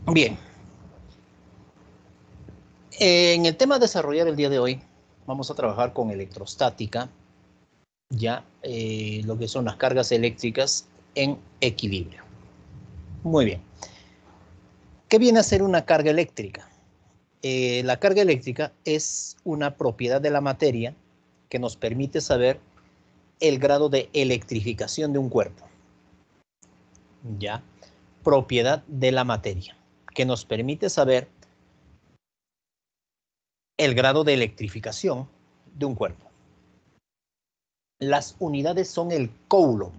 Bien. En el tema a desarrollar el día de hoy, vamos a trabajar con electrostática, ya lo que son las cargas eléctricas en equilibrio. Muy bien. ¿Qué viene a ser una carga eléctrica? La carga eléctrica es una propiedad de la materia que nos permite saber el grado de electrificación de un cuerpo. Ya, propiedad de la materia que nos permite saber el grado de electrificación de un cuerpo. Las unidades son el coulomb.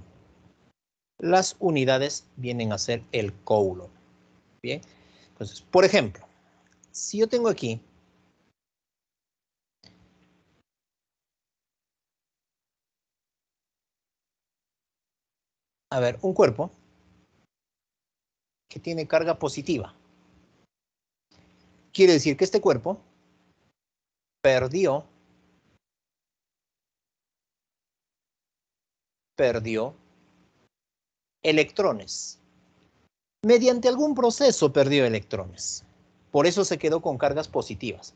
Las unidades vienen a ser el coulomb. Bien, entonces, por ejemplo, si yo tengo aquí un cuerpo que tiene carga positiva, quiere decir que este cuerpo perdió electrones. Mediante algún proceso perdió electrones. Por eso se quedó con cargas positivas.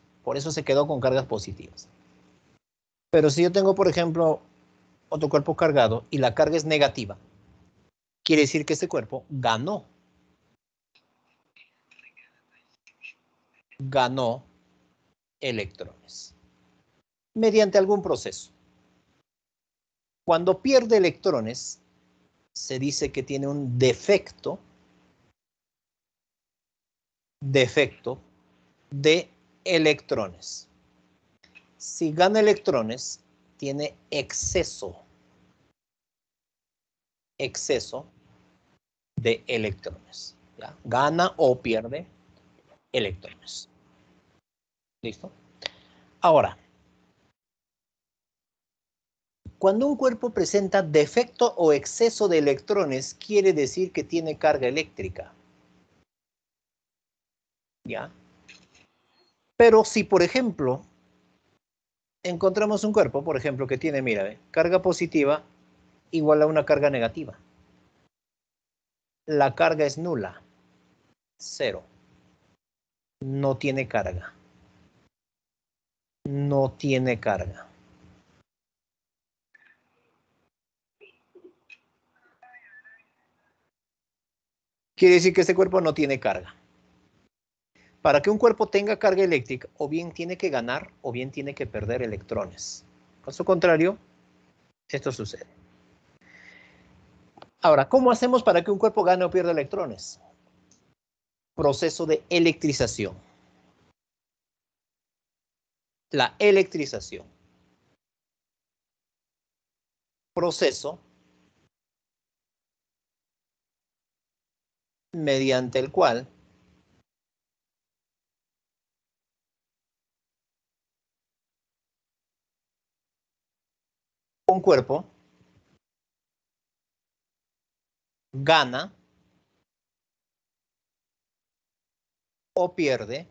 Pero si yo tengo, por ejemplo, otro cuerpo cargado y la carga es negativa, quiere decir que este cuerpo ganó electrones mediante algún proceso. Cuando pierde electrones, se dice que tiene un defecto de electrones. Si gana electrones, tiene exceso de electrones. ¿Ya? Gana o pierde electrones. ¿Listo? Ahora, cuando un cuerpo presenta defecto o exceso de electrones, quiere decir que tiene carga eléctrica. ¿Ya? Pero si, por ejemplo, encontramos un cuerpo, por ejemplo, que tiene, mira, carga positiva igual a una carga negativa. La carga es nula. 0. No tiene carga. No tiene carga. Quiere decir que este cuerpo no tiene carga. Para que un cuerpo tenga carga eléctrica, o bien tiene que ganar, o bien tiene que perder electrones. Caso contrario, esto sucede. Ahora, ¿cómo hacemos para que un cuerpo gane o pierda electrones? Proceso de electrización. La electrización. Proceso mediante el cual un cuerpo gana o pierde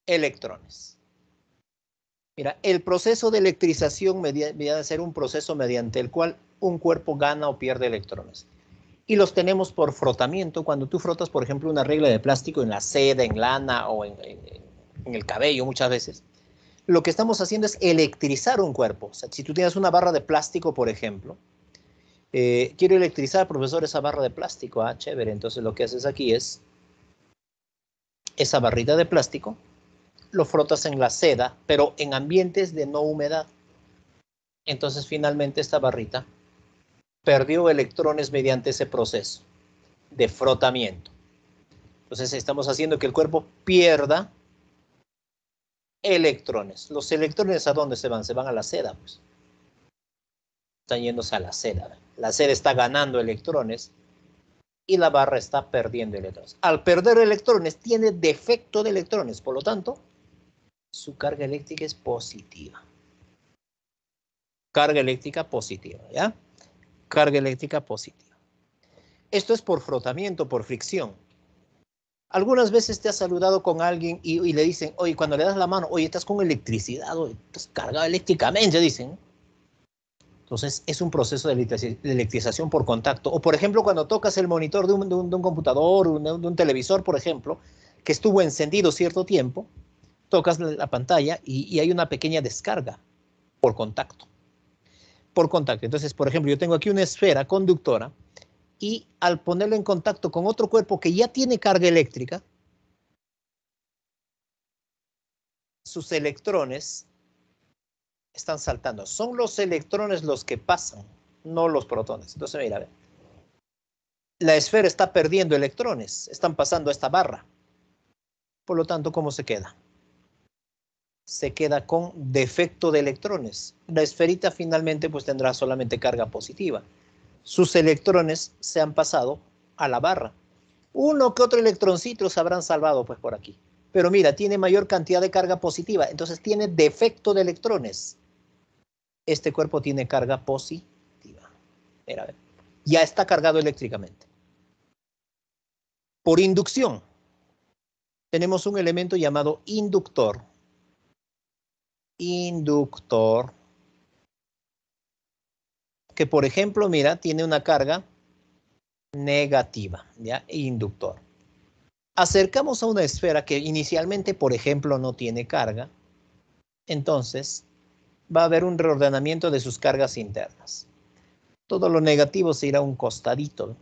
electrones. Mira, el proceso de electrización viene a ser un proceso mediante el cual un cuerpo gana o pierde electrones. Y los tenemos por frotamiento. Cuando tú frotas, por ejemplo, una regla de plástico en la seda, en lana o en el cabello muchas veces, lo que estamos haciendo es electrizar un cuerpo. O sea, si tú tienes una barra de plástico, por ejemplo, quiero electrizar, profesor, esa barra de plástico. Ah, chévere. Entonces lo que haces aquí es esa barrita de plástico, lo frotas en la seda, pero en ambientes de no humedad. Entonces finalmente esta barrita perdió electrones mediante ese proceso de frotamiento. Entonces estamos haciendo que el cuerpo pierda electrones. ¿Los electrones a dónde se van? Se van a la seda, pues. Están yéndose a la seda. La seda está ganando electrones y la barra está perdiendo electrones. Al perder electrones, tiene defecto de electrones. Por lo tanto, su carga eléctrica es positiva. Carga eléctrica positiva, ¿ya? Carga eléctrica positiva. Esto es por frotamiento, por fricción. Algunas veces te has saludado con alguien y le dicen, oye, cuando le das la mano, oye, estás con electricidad, oye, estás cargado eléctricamente, dicen. Entonces, es un proceso de electrización por contacto. O, por ejemplo, cuando tocas el monitor de un computador, de un televisor, por ejemplo, que estuvo encendido cierto tiempo, tocas la pantalla y hay una pequeña descarga por contacto. Por contacto. Entonces, por ejemplo, yo tengo aquí una esfera conductora y al ponerlo en contacto con otro cuerpo que ya tiene carga eléctrica, sus electrones están saltando. Son los electrones los que pasan, no los protones. Entonces, mira, a ver. La esfera está perdiendo electrones, están pasando a esta barra. Por lo tanto, ¿cómo se queda? Se queda con defecto de electrones. La esferita finalmente pues tendrá solamente carga positiva. Sus electrones se han pasado a la barra. Uno que otro electroncito se habrán salvado pues por aquí. Pero mira, tiene mayor cantidad de carga positiva, entonces tiene defecto de electrones. Este cuerpo tiene carga positiva. Mira, a ver. Ya está cargado eléctricamente. Por inducción, tenemos un elemento llamado inductor. Inductor. Que por ejemplo, mira, tiene una carga negativa, ¿ya? Inductor. Acercamos a una esfera que inicialmente, por ejemplo, no tiene carga. Entonces, va a haber un reordenamiento de sus cargas internas. Todo lo negativo se irá a un costadito.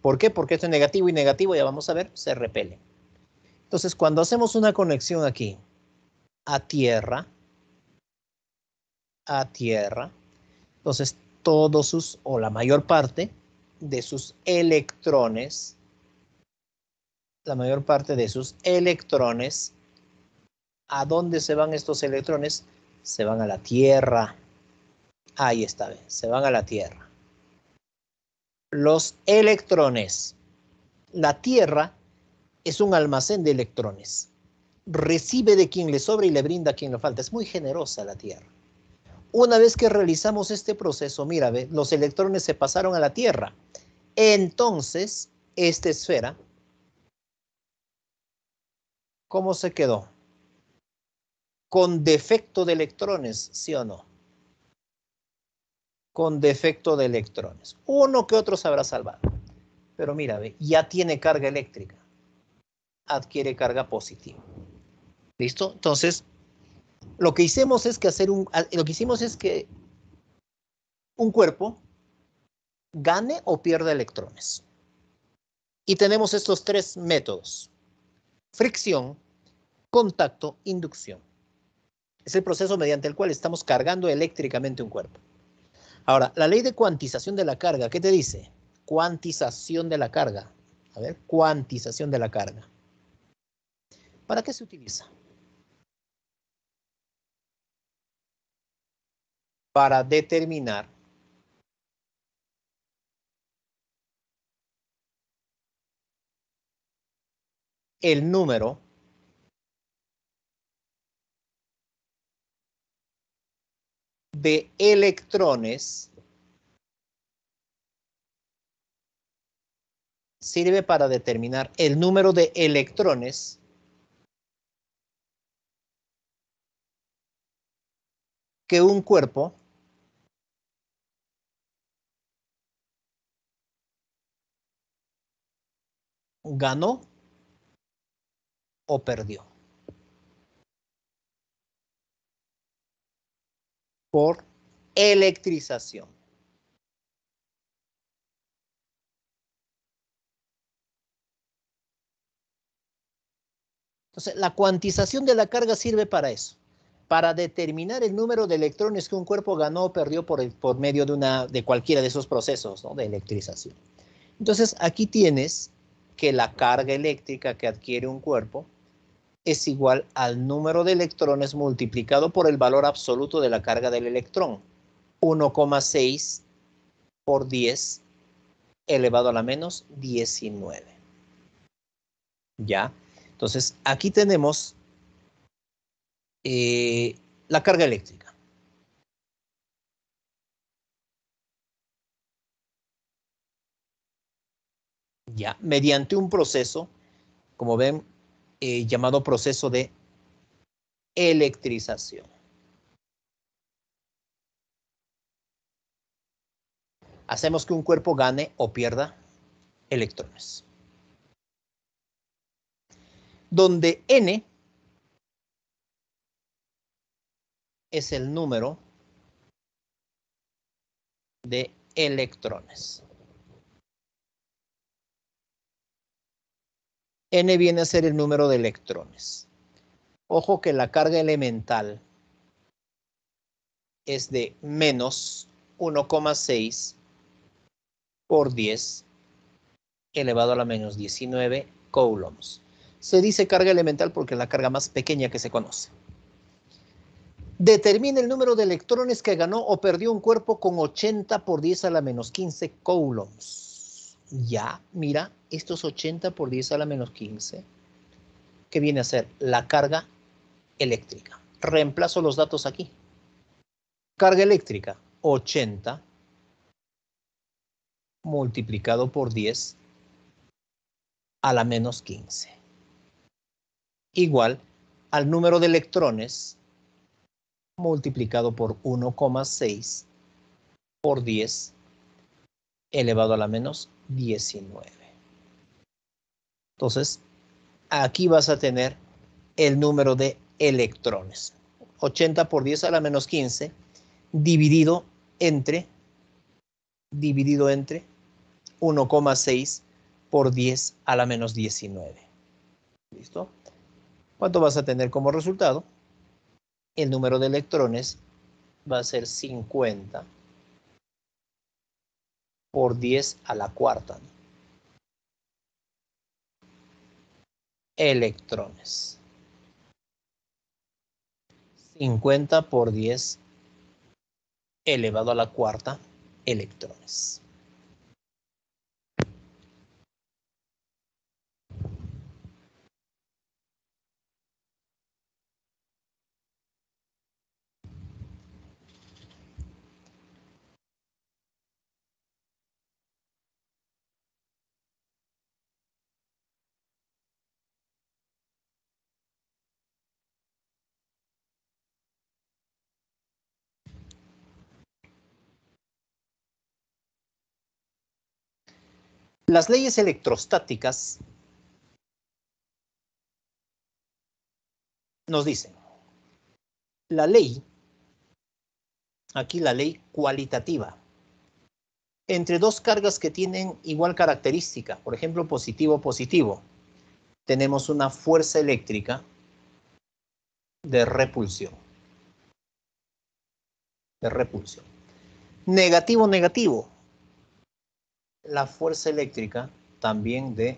¿Por qué? Porque esto es negativo y negativo, ya vamos a ver, se repele. Entonces, cuando hacemos una conexión aquí a tierra, entonces todos sus, o la mayor parte de sus electrones, ¿a dónde se van estos electrones? Se van a la tierra. Ahí está, se van a la tierra. Los electrones. La tierra es un almacén de electrones. Recibe de quien le sobra y le brinda a quien le falta. Es muy generosa la tierra. Una vez que realizamos este proceso, mira, ve, los electrones se pasaron a la tierra. Entonces, esta esfera, ¿cómo se quedó? Con defecto de electrones, ¿sí o no? Con defecto de electrones. Uno que otro se habrá salvado. Pero mira, ve, ya tiene carga eléctrica. Adquiere carga positiva. ¿Listo? Entonces, lo que hicimos es que un cuerpo gane o pierda electrones. Y tenemos estos tres métodos: fricción, contacto, inducción. Es el proceso mediante el cual estamos cargando eléctricamente un cuerpo. Ahora, la ley de cuantización de la carga, ¿qué te dice? Cuantización de la carga. A ver, cuantización de la carga. ¿Para qué se utiliza? Para determinar el número de electrones. Sirve para determinar el número de electrones que un cuerpo ganó o perdió por electrización. Entonces, la cuantización de la carga sirve para eso, para determinar el número de electrones que un cuerpo ganó o perdió por medio de cualquiera de esos procesos, ¿no?, de electrización. Entonces, aquí tienes que la carga eléctrica que adquiere un cuerpo es igual al número de electrones multiplicado por el valor absoluto de la carga del electrón. 1,6 por 10 elevado a la menos 19. ¿Ya? Entonces, aquí tenemos la carga eléctrica. ¿Ya? Mediante un proceso, como ven, llamado proceso de electrización. hacemos que un cuerpo gane o pierda electrones. Donde N es el número de electrones. N viene a ser el número de electrones. Ojo que la carga elemental es de menos 1,6 por 10 elevado a la menos 19 coulombs. Se dice carga elemental porque es la carga más pequeña que se conoce. Determina el número de electrones que ganó o perdió un cuerpo con 80 por 10 a la menos 15 coulombs. Ya, mira, estos 80 por 10 a la menos 15, ¿qué viene a ser? La carga eléctrica. Reemplazo los datos aquí. Carga eléctrica, 80 multiplicado por 10 a la menos 15. Igual al número de electrones multiplicado por 1,6 por 10 elevado a la menos 19. Entonces, aquí vas a tener el número de electrones. 80 por 10 a la menos 15 dividido entre 1,6 por 10 a la menos 19. ¿Listo? ¿Cuánto vas a tener como resultado? El número de electrones va a ser 50 por 10 a la cuarta. Electrones. 50 por 10 elevado a la cuarta electrones. Las leyes electrostáticas nos dicen, la ley, aquí la ley cualitativa, entre dos cargas que tienen igual característica, por ejemplo, positivo-positivo, tenemos una fuerza eléctrica de repulsión. Negativo-negativo, la fuerza eléctrica también de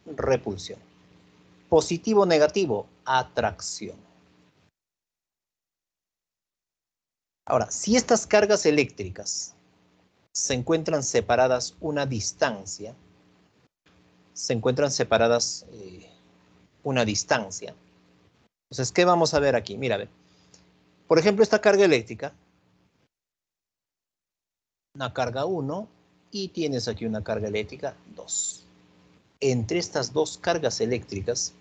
repulsión. Positivo-negativo, atracción. Ahora, si estas cargas eléctricas se encuentran separadas una distancia, entonces, ¿qué vamos a ver aquí? Mira, a ver. Por ejemplo, esta carga eléctrica, una carga 1 y tienes aquí una carga eléctrica 2. Entre estas dos cargas eléctricas,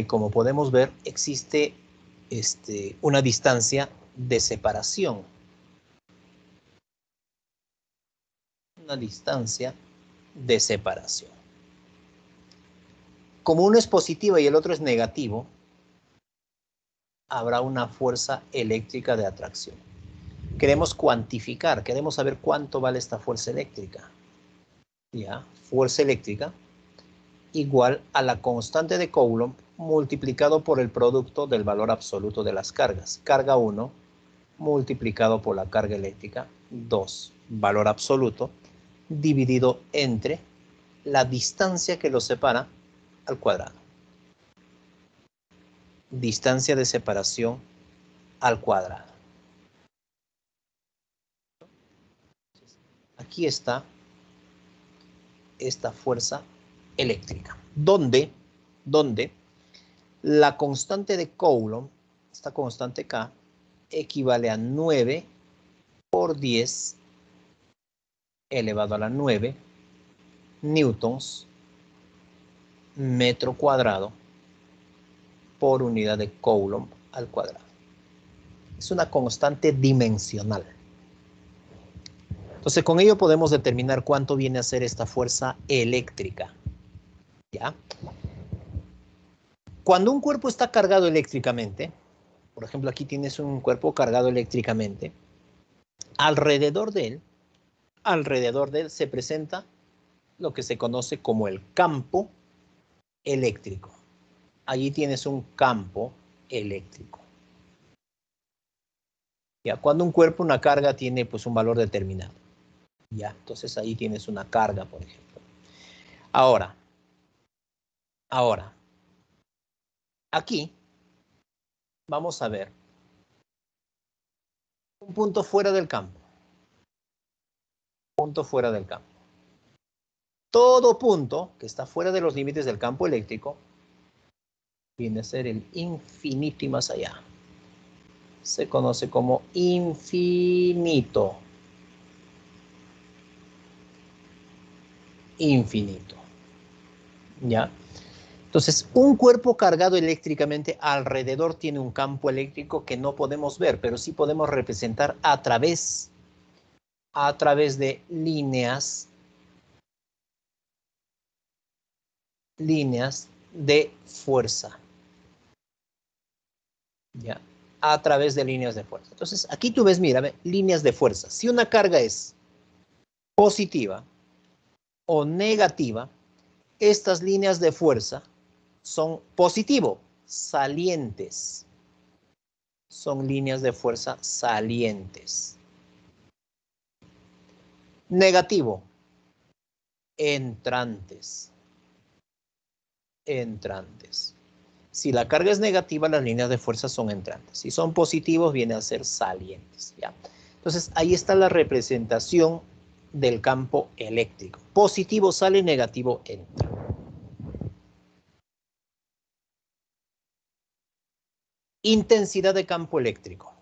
como podemos ver, existe una distancia de separación. Una distancia de separación. Como uno es positiva y el otro es negativo, habrá una fuerza eléctrica de atracción. Queremos cuantificar, queremos saber cuánto vale esta fuerza eléctrica. ¿Ya? Fuerza eléctrica igual a la constante de Coulomb multiplicado por el producto del valor absoluto de las cargas. Carga 1 multiplicado por la carga eléctrica 2, valor absoluto, dividido entre la distancia que los separa al cuadrado. Distancia de separación al cuadrado. Aquí está esta fuerza eléctrica, donde la constante de Coulomb, esta constante K, equivale a 9 por 10 elevado a la 9 newtons metro cuadrado por unidad de Coulomb al cuadrado. Es una constante dimensional. Entonces, con ello podemos determinar cuánto viene a ser esta fuerza eléctrica. ¿Ya? Cuando un cuerpo está cargado eléctricamente, por ejemplo, aquí tienes un cuerpo cargado eléctricamente, alrededor de él se presenta lo que se conoce como el campo eléctrico. Allí tienes un campo eléctrico. ¿Ya? Cuando un cuerpo, una carga, tiene pues un valor determinado. ¿Ya? Entonces ahí tienes una carga, por ejemplo. Ahora, aquí vamos a ver un punto fuera del campo. Punto fuera del campo. Todo punto que está fuera de los límites del campo eléctrico viene a ser el infinito y más allá. Se conoce como infinito. Infinito. ¿Ya? Entonces, un cuerpo cargado eléctricamente alrededor tiene un campo eléctrico que no podemos ver, pero sí podemos representar a través de líneas de fuerza. ¿Ya? A través de líneas de fuerza. Entonces, aquí tú ves, mira, líneas de fuerza. Si una carga es positiva o negativa, estas líneas de fuerza son positivo, salientes. Son líneas de fuerza salientes. Negativo, entrantes. Entrantes. Si la carga es negativa, las líneas de fuerza son entrantes. Si son positivos, vienen a ser salientes. ¿Ya? Entonces, ahí está la representación del campo eléctrico. Positivo sale, negativo entra. Intensidad de campo eléctrico.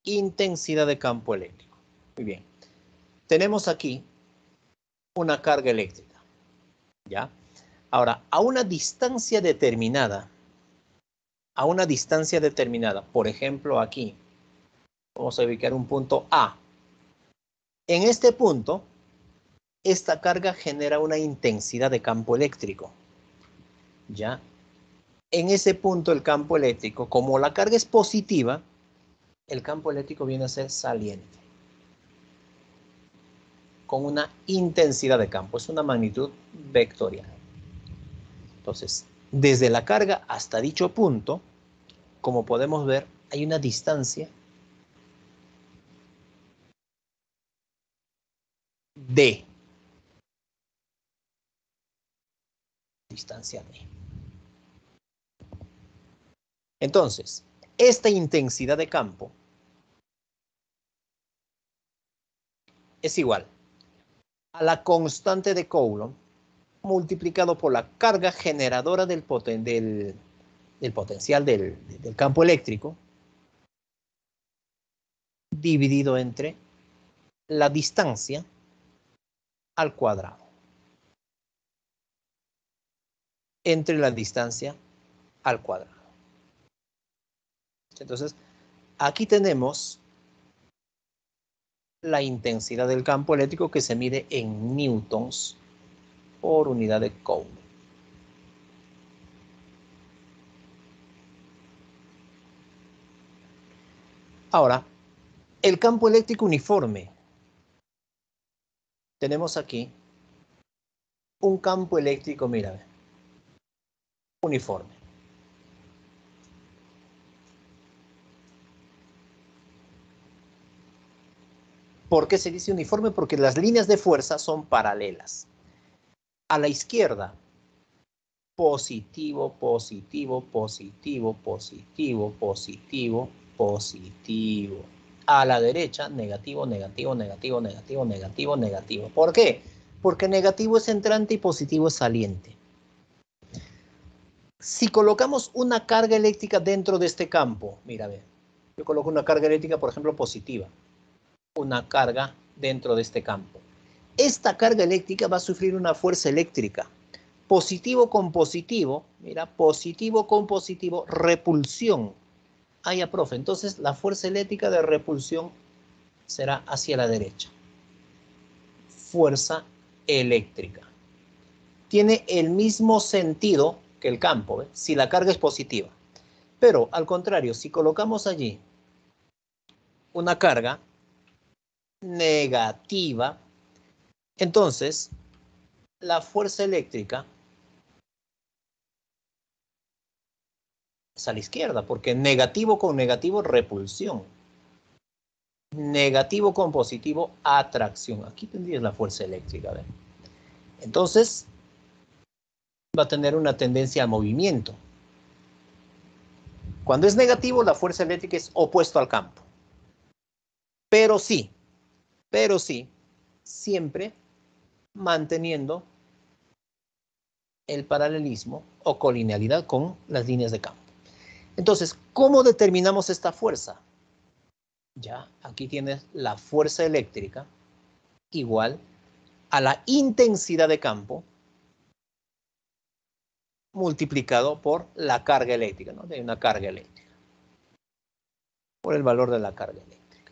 Intensidad de campo eléctrico. Muy bien. Tenemos aquí una carga eléctrica. ¿Ya? Ahora, a una distancia determinada, por ejemplo, aquí, vamos a ubicar un punto A. En este punto, esta carga genera una intensidad de campo eléctrico. ¿Ya? En ese punto el campo eléctrico, como la carga es positiva, el campo eléctrico viene a ser saliente. Con una intensidad de campo, es una magnitud vectorial. Entonces, desde la carga hasta dicho punto, como podemos ver, hay una distancia D. Distancia D. Entonces, esta intensidad de campo es igual a la constante de Coulomb multiplicado por la carga generadora del potencial del campo eléctrico dividido entre la distancia al cuadrado. Entre la distancia al cuadrado. Entonces, aquí tenemos la intensidad del campo eléctrico que se mide en newtons por unidad de Coulomb. Ahora, el campo eléctrico uniforme. Tenemos aquí un campo eléctrico, mira, uniforme. ¿Por qué se dice uniforme? Porque las líneas de fuerza son paralelas. A la izquierda, positivo, positivo, positivo, positivo, positivo, positivo. A la derecha, negativo, negativo, negativo, negativo, negativo, negativo. ¿Por qué? Porque negativo es entrante y positivo es saliente. Si colocamos una carga eléctrica dentro de este campo, mira, ve, yo coloco una carga eléctrica, por ejemplo, positiva. Una carga dentro de este campo. Esta carga eléctrica va a sufrir una fuerza eléctrica. Positivo con positivo, mira, positivo con positivo, repulsión. Ah, ya, profe, entonces la fuerza eléctrica de repulsión será hacia la derecha. fuerza eléctrica. Tiene el mismo sentido que el campo, si la carga es positiva. Pero al contrario, si colocamos allí una carga negativa, entonces la fuerza eléctrica es a la izquierda, porque negativo con negativo, repulsión. Negativo con positivo, atracción. Aquí tendrías la fuerza eléctrica. ¿Ve? Entonces, va a tener una tendencia a movimiento. Cuando es negativo, la fuerza eléctrica es opuesto al campo. Pero sí, siempre manteniendo el paralelismo o colinealidad con las líneas de campo. Entonces, ¿cómo determinamos esta fuerza? Ya, aquí tienes la fuerza eléctrica igual a la intensidad de campo multiplicado por la carga eléctrica, ¿no? De una carga eléctrica. Por el valor de la carga eléctrica.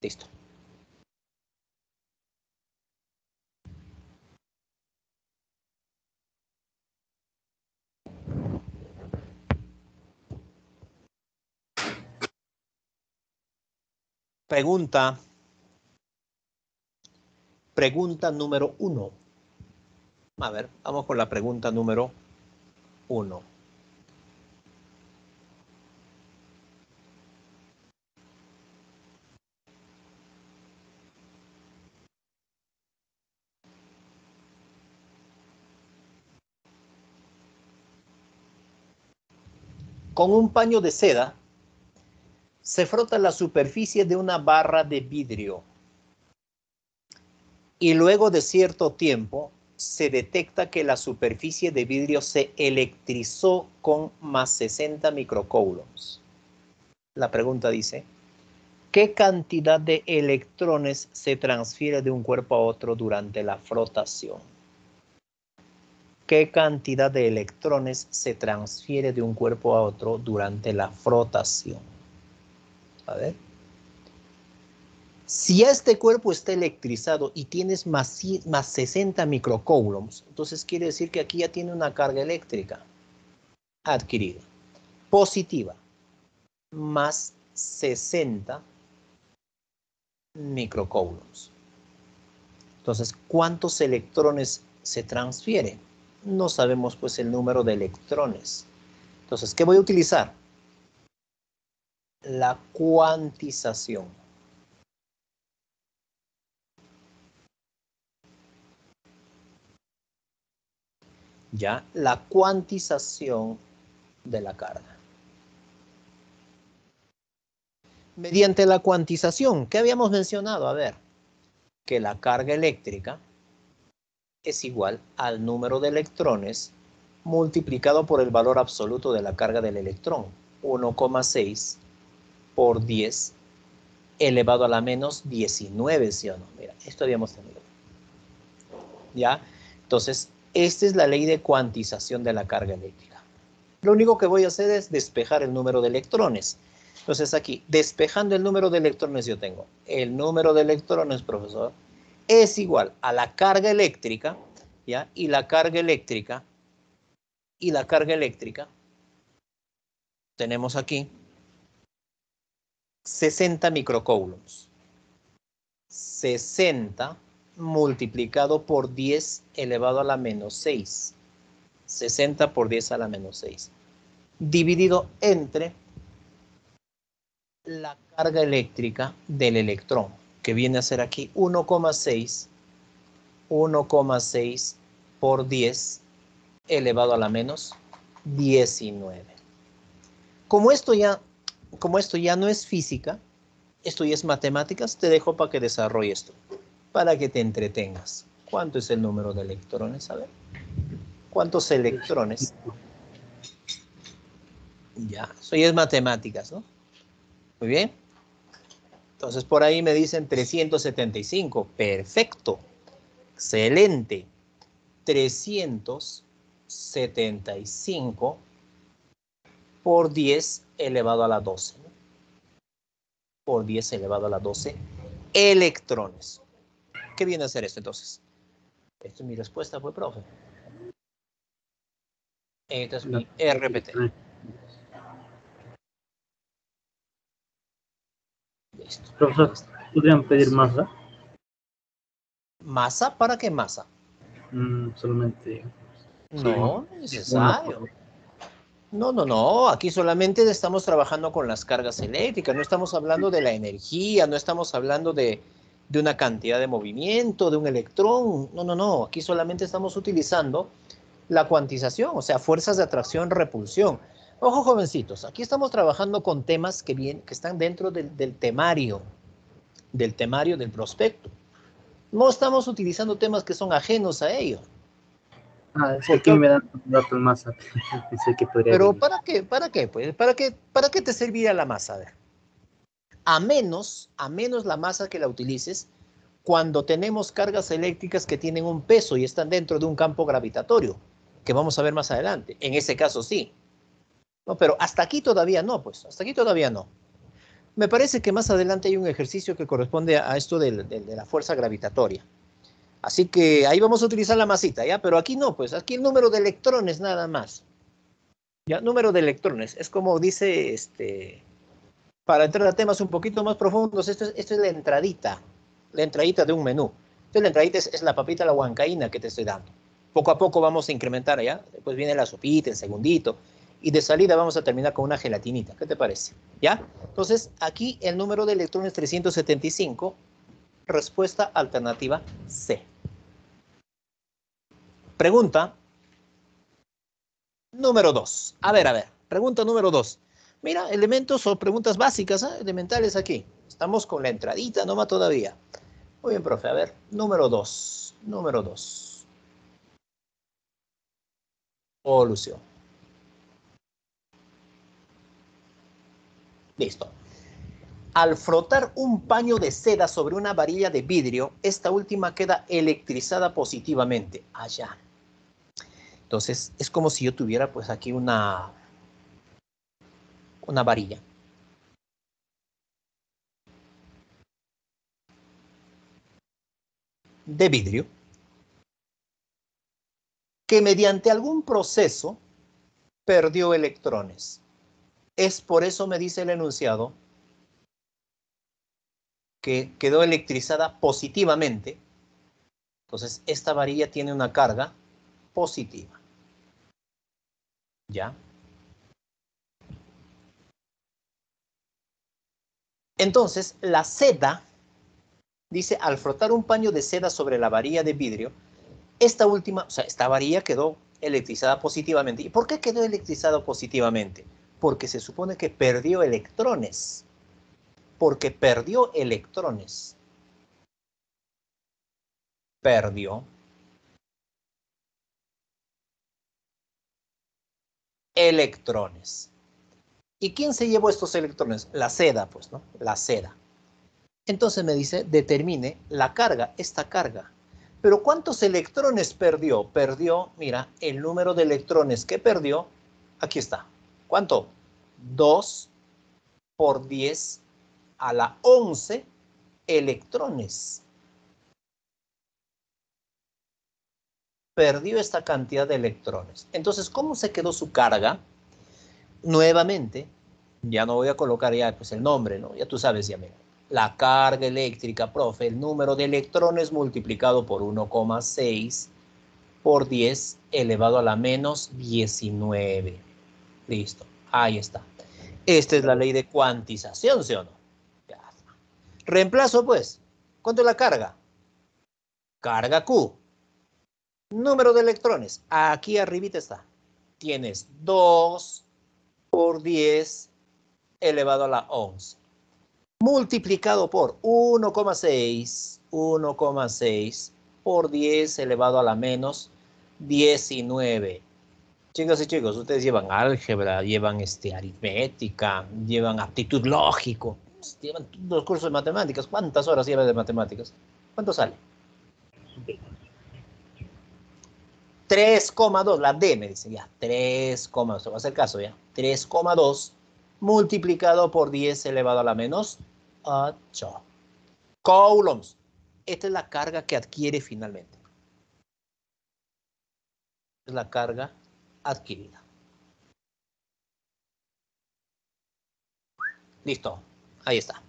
Listo. Pregunta número 1. A ver, vamos con la pregunta número 1. Con un paño de seda se frota la superficie de una barra de vidrio y luego de cierto tiempo se detecta que la superficie de vidrio se electrizó con más 60 microcoulombs. La pregunta dice, ¿qué cantidad de electrones se transfiere de un cuerpo a otro durante la frotación? ¿Qué cantidad de electrones se transfiere de un cuerpo a otro durante la frotación? A ver. Si este cuerpo está electrizado y tienes más 60 microcoulombs, entonces quiere decir que aquí ya tiene una carga eléctrica adquirida. Positiva, más 60 microcoulombs. Entonces, ¿cuántos electrones se transfieren? No sabemos pues el número de electrones. Entonces, ¿qué voy a utilizar? La cuantización. Ya, la cuantización de la carga. Mediante la cuantización, ¿qué habíamos mencionado? A ver, que la carga eléctrica es igual al número de electrones multiplicado por el valor absoluto de la carga del electrón, 1,6 por 10 elevado a la menos 19, ¿sí o no? Mira, esto habíamos tenido. ¿Ya? Entonces, esta es la ley de cuantización de la carga eléctrica. Lo único que voy a hacer es despejar el número de electrones. Entonces aquí, despejando el número de electrones, yo tengo el número de electrones, profesor, es igual a la carga eléctrica, ¿ya? Y la carga eléctrica, tenemos aquí 60 microcoulombs. 60 multiplicado por 10 elevado a la menos 6. 60 por 10 a la menos 6. Dividido entre la carga eléctrica del electrón, que viene a ser aquí 1,6 por 10 elevado a la menos 19. Como esto ya no es física, esto ya es matemáticas, te dejo para que desarrolles esto, para que te entretengas. ¿Cuánto es el número de electrones? A ver. ¿Cuántos electrones? Ya, eso ya es matemáticas, ¿no? Muy bien. Entonces por ahí me dicen 375. Perfecto. Excelente. 375 por 10 elevado a la 12. ¿No? Por 10 elevado a la 12 electrones. ¿Qué viene a ser esto entonces? Esta es mi respuesta, pues, profe. Esta es mi RPT. Listo. Profesor, ¿podrían pedir masa? ¿Masa? ¿Para qué masa? Solamente. No, no es necesario. No. Aquí solamente estamos trabajando con las cargas eléctricas. No estamos hablando de la energía, no estamos hablando de una cantidad de movimiento, de un electrón. No. Aquí solamente estamos utilizando la cuantización, o sea, fuerzas de atracción, repulsión. Ojo, jovencitos, aquí estamos trabajando con temas que están dentro del temario del prospecto. No estamos utilizando temas que son ajenos a ello. Es que aquí me dan datos masa. Pensé que podría Pero venir. ¿para qué? Pues, ¿para qué te serviría la masa? A ver. A menos la masa que la utilices cuando tenemos cargas eléctricas que tienen un peso y están dentro de un campo gravitatorio, que vamos a ver más adelante. En ese caso sí. No, pero hasta aquí todavía no, pues. Hasta aquí todavía no. Me parece que más adelante hay un ejercicio que corresponde a esto de la fuerza gravitatoria. Así que ahí vamos a utilizar la masita, ¿ya? Pero aquí no, pues. Aquí el número de electrones nada más. ¿Ya? Número de electrones. Es como dice, para entrar a temas un poquito más profundos, esto es la entradita de un menú. Entonces la entradita es la papita, la huancaína que te estoy dando. Poco a poco vamos a incrementar, ¿ya? Después viene la sopita, el segundito. Y de salida vamos a terminar con una gelatinita. ¿Qué te parece? ¿Ya? Entonces, aquí el número de electrones 375, respuesta alternativa C. Pregunta número 2. A ver. Pregunta número 2. Mira, elementos o preguntas básicas, elementales aquí. Estamos con la entradita nomás todavía. Muy bien, profe. A ver, número 2. Número 2. Solución. Listo. Al frotar un paño de seda sobre una varilla de vidrio, esta última queda electrizada positivamente. Allá. Entonces, es como si yo tuviera pues aquí una varilla. De vidrio. Que mediante algún proceso perdió electrones. Es por eso, me dice el enunciado, que quedó electrizada positivamente. Entonces, esta varilla tiene una carga positiva. ¿Ya? Entonces, la seda, dice, al frotar un paño de seda sobre la varilla de vidrio, esta última, o sea, esta varilla quedó electrizada positivamente. ¿Y por qué quedó electrizada positivamente? Porque se supone que perdió electrones. Porque perdió electrones. Perdió electrones. ¿Y quién se llevó estos electrones? La seda, pues, ¿no? La seda. Entonces me dice, determine la carga, esta carga. Pero ¿cuántos electrones perdió? Perdió, mira, el número de electrones que perdió, aquí está. ¿Cuánto? 2 por 10 a la 11 electrones. Perdió esta cantidad de electrones. Entonces, ¿cómo se quedó su carga? Nuevamente, ya no voy a colocar ya pues, el nombre, ¿no? Ya tú sabes, ya mira. La carga eléctrica, profe, el número de electrones multiplicado por 1,6 por 10 elevado a la menos 19. Listo, ahí está. Esta es la ley de cuantización, ¿sí o no? Ya está. Reemplazo, pues. ¿Cuánto es la carga? Carga Q. Número de electrones. Aquí arribita está. Tienes 2 por 10 elevado a la 11. Multiplicado por 1,6 por 10 elevado a la menos 19. Chicas y chicos, ustedes llevan álgebra, llevan aritmética, llevan aptitud lógico, llevan los cursos de matemáticas. ¿Cuántas horas llevan de matemáticas? ¿Cuánto sale? 3,2, la D me dice ya, 3,2, va a hacer caso ya, 3,2 multiplicado por 10 elevado a la menos 8 coulombs. Esta es la carga que adquiere finalmente. Es la carga adquirida. Listo. Ahí está.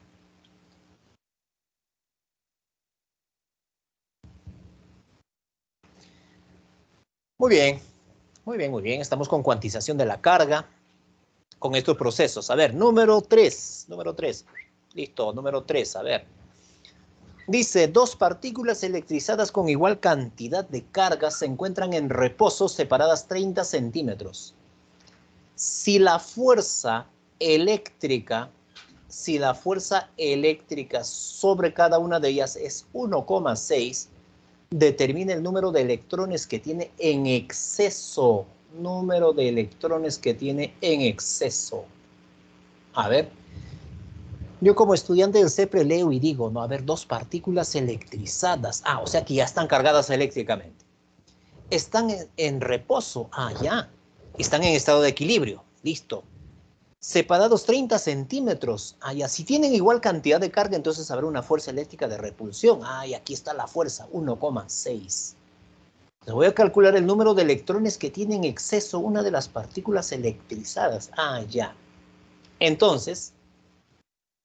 Muy bien. Muy bien, muy bien. Estamos con cuantización de la carga con estos procesos. A ver, número 3. Número 3. Listo, número 3. A ver. Dice, dos partículas electrizadas con igual cantidad de carga se encuentran en reposo separadas 30 centímetros. Si la fuerza eléctrica sobre cada una de ellas es 1,6, determina el número de electrones que tiene en exceso. Número de electrones que tiene en exceso. A ver, yo como estudiante del CEPRE leo y digo, no, a ver, dos partículas electrizadas. Ah, o sea que ya están cargadas eléctricamente. Están en reposo. Ah, ya. Están en estado de equilibrio. Listo. Separados 30 centímetros. Ah, ya. Si tienen igual cantidad de carga, entonces habrá una fuerza eléctrica de repulsión. Ah, y aquí está la fuerza, 1,6. Voy a calcular el número de electrones que tiene en exceso una de las partículas electrizadas. Ah, ya. Entonces,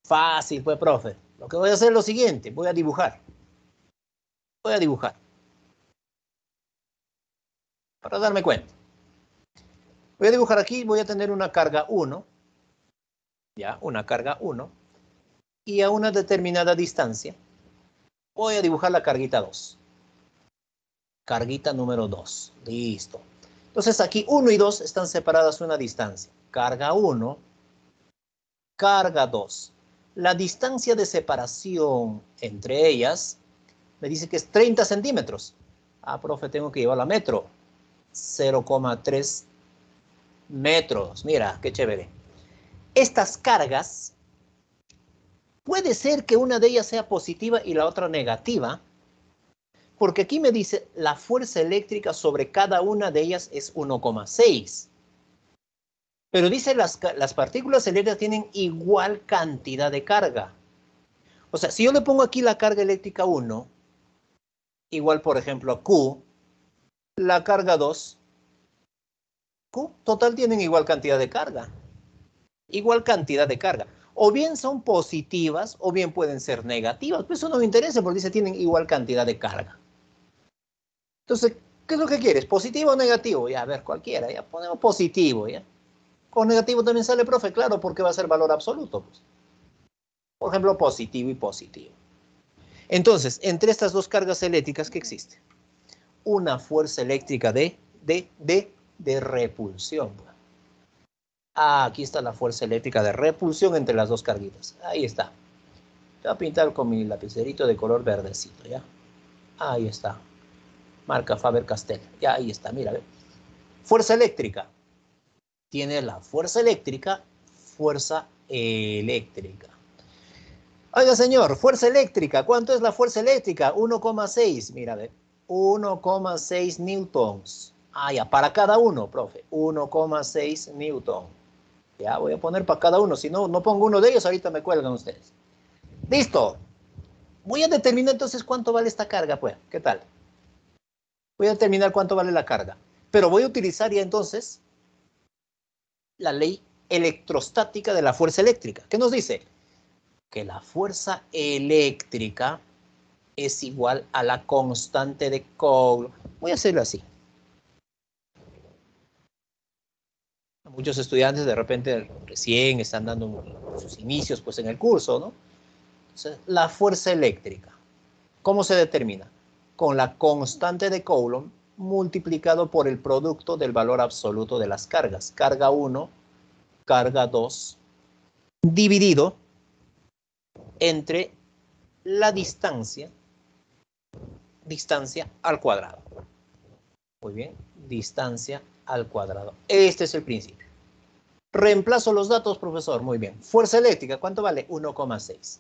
fácil, pues, profe. Lo que voy a hacer es lo siguiente. Voy a dibujar. Para darme cuenta. Voy a dibujar aquí. Voy a tener una carga 1. Ya, una carga 1. Y a una determinada distancia, voy a dibujar la carguita 2. Carguita número 2. Listo. Entonces aquí 1 y 2 están separadas una distancia. Carga 1, carga 2. La distancia de separación entre ellas me dice que es 30 centímetros. Ah, profe, tengo que llevarla a metro. 0,3 metros. Mira, qué chévere. Estas cargas, puede ser que una de ellas sea positiva y la otra negativa, porque aquí me dice la fuerza eléctrica sobre cada una de ellas es 1,6. Pero dice las partículas eléctricas tienen igual cantidad de carga. O sea, si yo le pongo aquí la carga eléctrica 1, igual por ejemplo a Q, la carga 2, Q, total tienen igual cantidad de carga. Igual cantidad de carga. O bien son positivas o bien pueden ser negativas. Pues eso no me interesa porque dice tienen igual cantidad de carga. Entonces, ¿qué es lo que quieres? ¿Positivo o negativo? Ya, a ver, cualquiera. Ya ponemos positivo, ¿ya? Con negativo también sale, profe, claro, porque va a ser valor absoluto. Pues. Por ejemplo, positivo y positivo. Entonces, entre estas dos cargas eléctricas, ¿qué existe? Una fuerza eléctrica de repulsión. Ah, aquí está la fuerza eléctrica de repulsión entre las dos carguitas. Ahí está. Voy a pintar con mi lapicerito de color verdecito, ¿ya? Ahí está. Marca Faber-Castell. Ya, ahí está, mira. ¿Ve? Fuerza eléctrica. Tiene la fuerza eléctrica. Oiga, señor, fuerza eléctrica. ¿Cuánto es la fuerza eléctrica? 1,6. Mira, ve. 1,6 newtons. Ah, ya, para cada uno, profe. 1,6 newton. Ya, voy a poner para cada uno. Si no, no pongo uno de ellos, ahorita me cuelgan ustedes. Listo. Voy a determinar entonces cuánto vale esta carga, pues. ¿Qué tal? Voy a determinar cuánto vale la carga. Pero voy a utilizar ya entonces la ley electrostática de la fuerza eléctrica. ¿Qué nos dice? Que la fuerza eléctrica es igual a la constante de Coulomb. Voy a hacerlo así. Muchos estudiantes de repente recién están dando sus inicios pues, en el curso, ¿no? Entonces, la fuerza eléctrica, ¿cómo se determina? Con la constante de Coulomb multiplicado por el producto del valor absoluto de las cargas. Carga 1, carga 2, dividido entre la distancia al cuadrado. Muy bien, distancia al cuadrado. Este es el principio. Reemplazo los datos, profesor. Muy bien. Fuerza eléctrica, ¿cuánto vale? 1,6.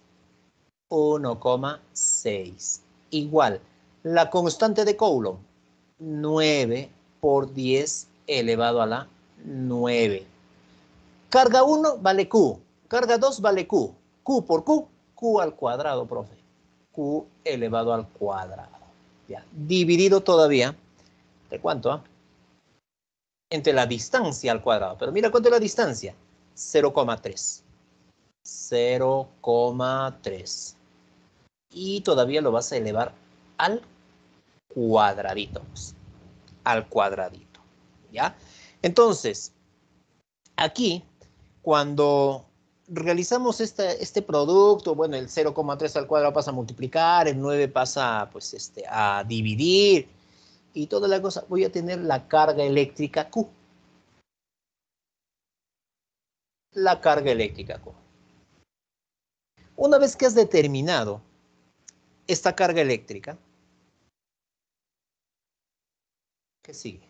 1,6. Igual. La constante de Coulomb, 9 por 10 elevado a la 9. Carga 1 vale Q. Carga 2 vale Q. Q por Q, Q al cuadrado, profe. Q elevado al cuadrado. Ya. Dividido todavía, ¿de cuánto? Entre la distancia al cuadrado. Pero mira cuánto es la distancia. 0,3. 0,3. Y todavía lo vas a elevar al cuadradito. Al cuadradito. ¿Ya? Entonces, aquí, cuando realizamos este producto, bueno, el 0,3 al cuadrado pasa a multiplicar, el 9 pasa pues, a dividir y toda la cosa, voy a tener la carga eléctrica Q. La carga eléctrica Q. Una vez que has determinado esta carga eléctrica, ¿qué sigue?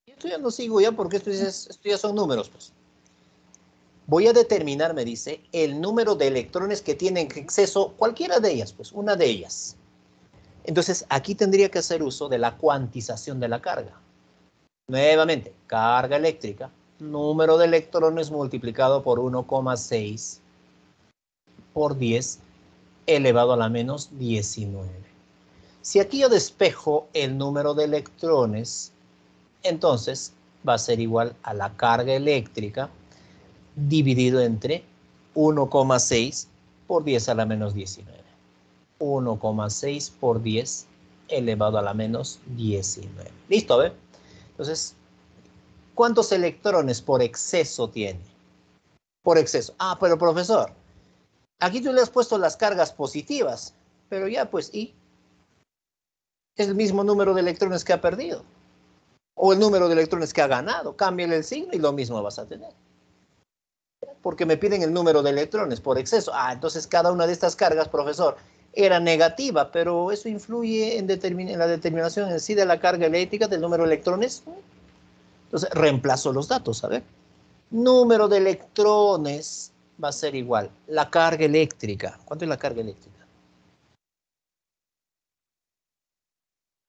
Esto ya no sigo ya porque esto ya son números, pues. Voy a determinar, me dice, el número de electrones que tienen exceso, cualquiera de ellas, pues, una de ellas. Entonces, aquí tendría que hacer uso de la cuantización de la carga. Nuevamente, carga eléctrica, número de electrones multiplicado por 1,6 por 10 elevado a la menos 19. Si aquí yo despejo el número de electrones, entonces va a ser igual a la carga eléctrica dividido entre 1,6 por 10 a la menos 19. 1,6 por 10 elevado a la menos 19. ¿Listo? A ver. Entonces, ¿cuántos electrones por exceso tiene? Por exceso. Ah, pero profesor, aquí tú le has puesto las cargas positivas, pero ya pues, ¿y? Es el mismo número de electrones que ha perdido. O el número de electrones que ha ganado. Cámbiale el signo y lo mismo vas a tener. Porque me piden el número de electrones por exceso. Ah, entonces cada una de estas cargas, profesor, era negativa, pero eso influye en la determinación en sí de la carga eléctrica del número de electrones. Entonces reemplazo los datos, a ver. Número de electrones va a ser igual. La carga eléctrica. ¿Cuánto es la carga eléctrica?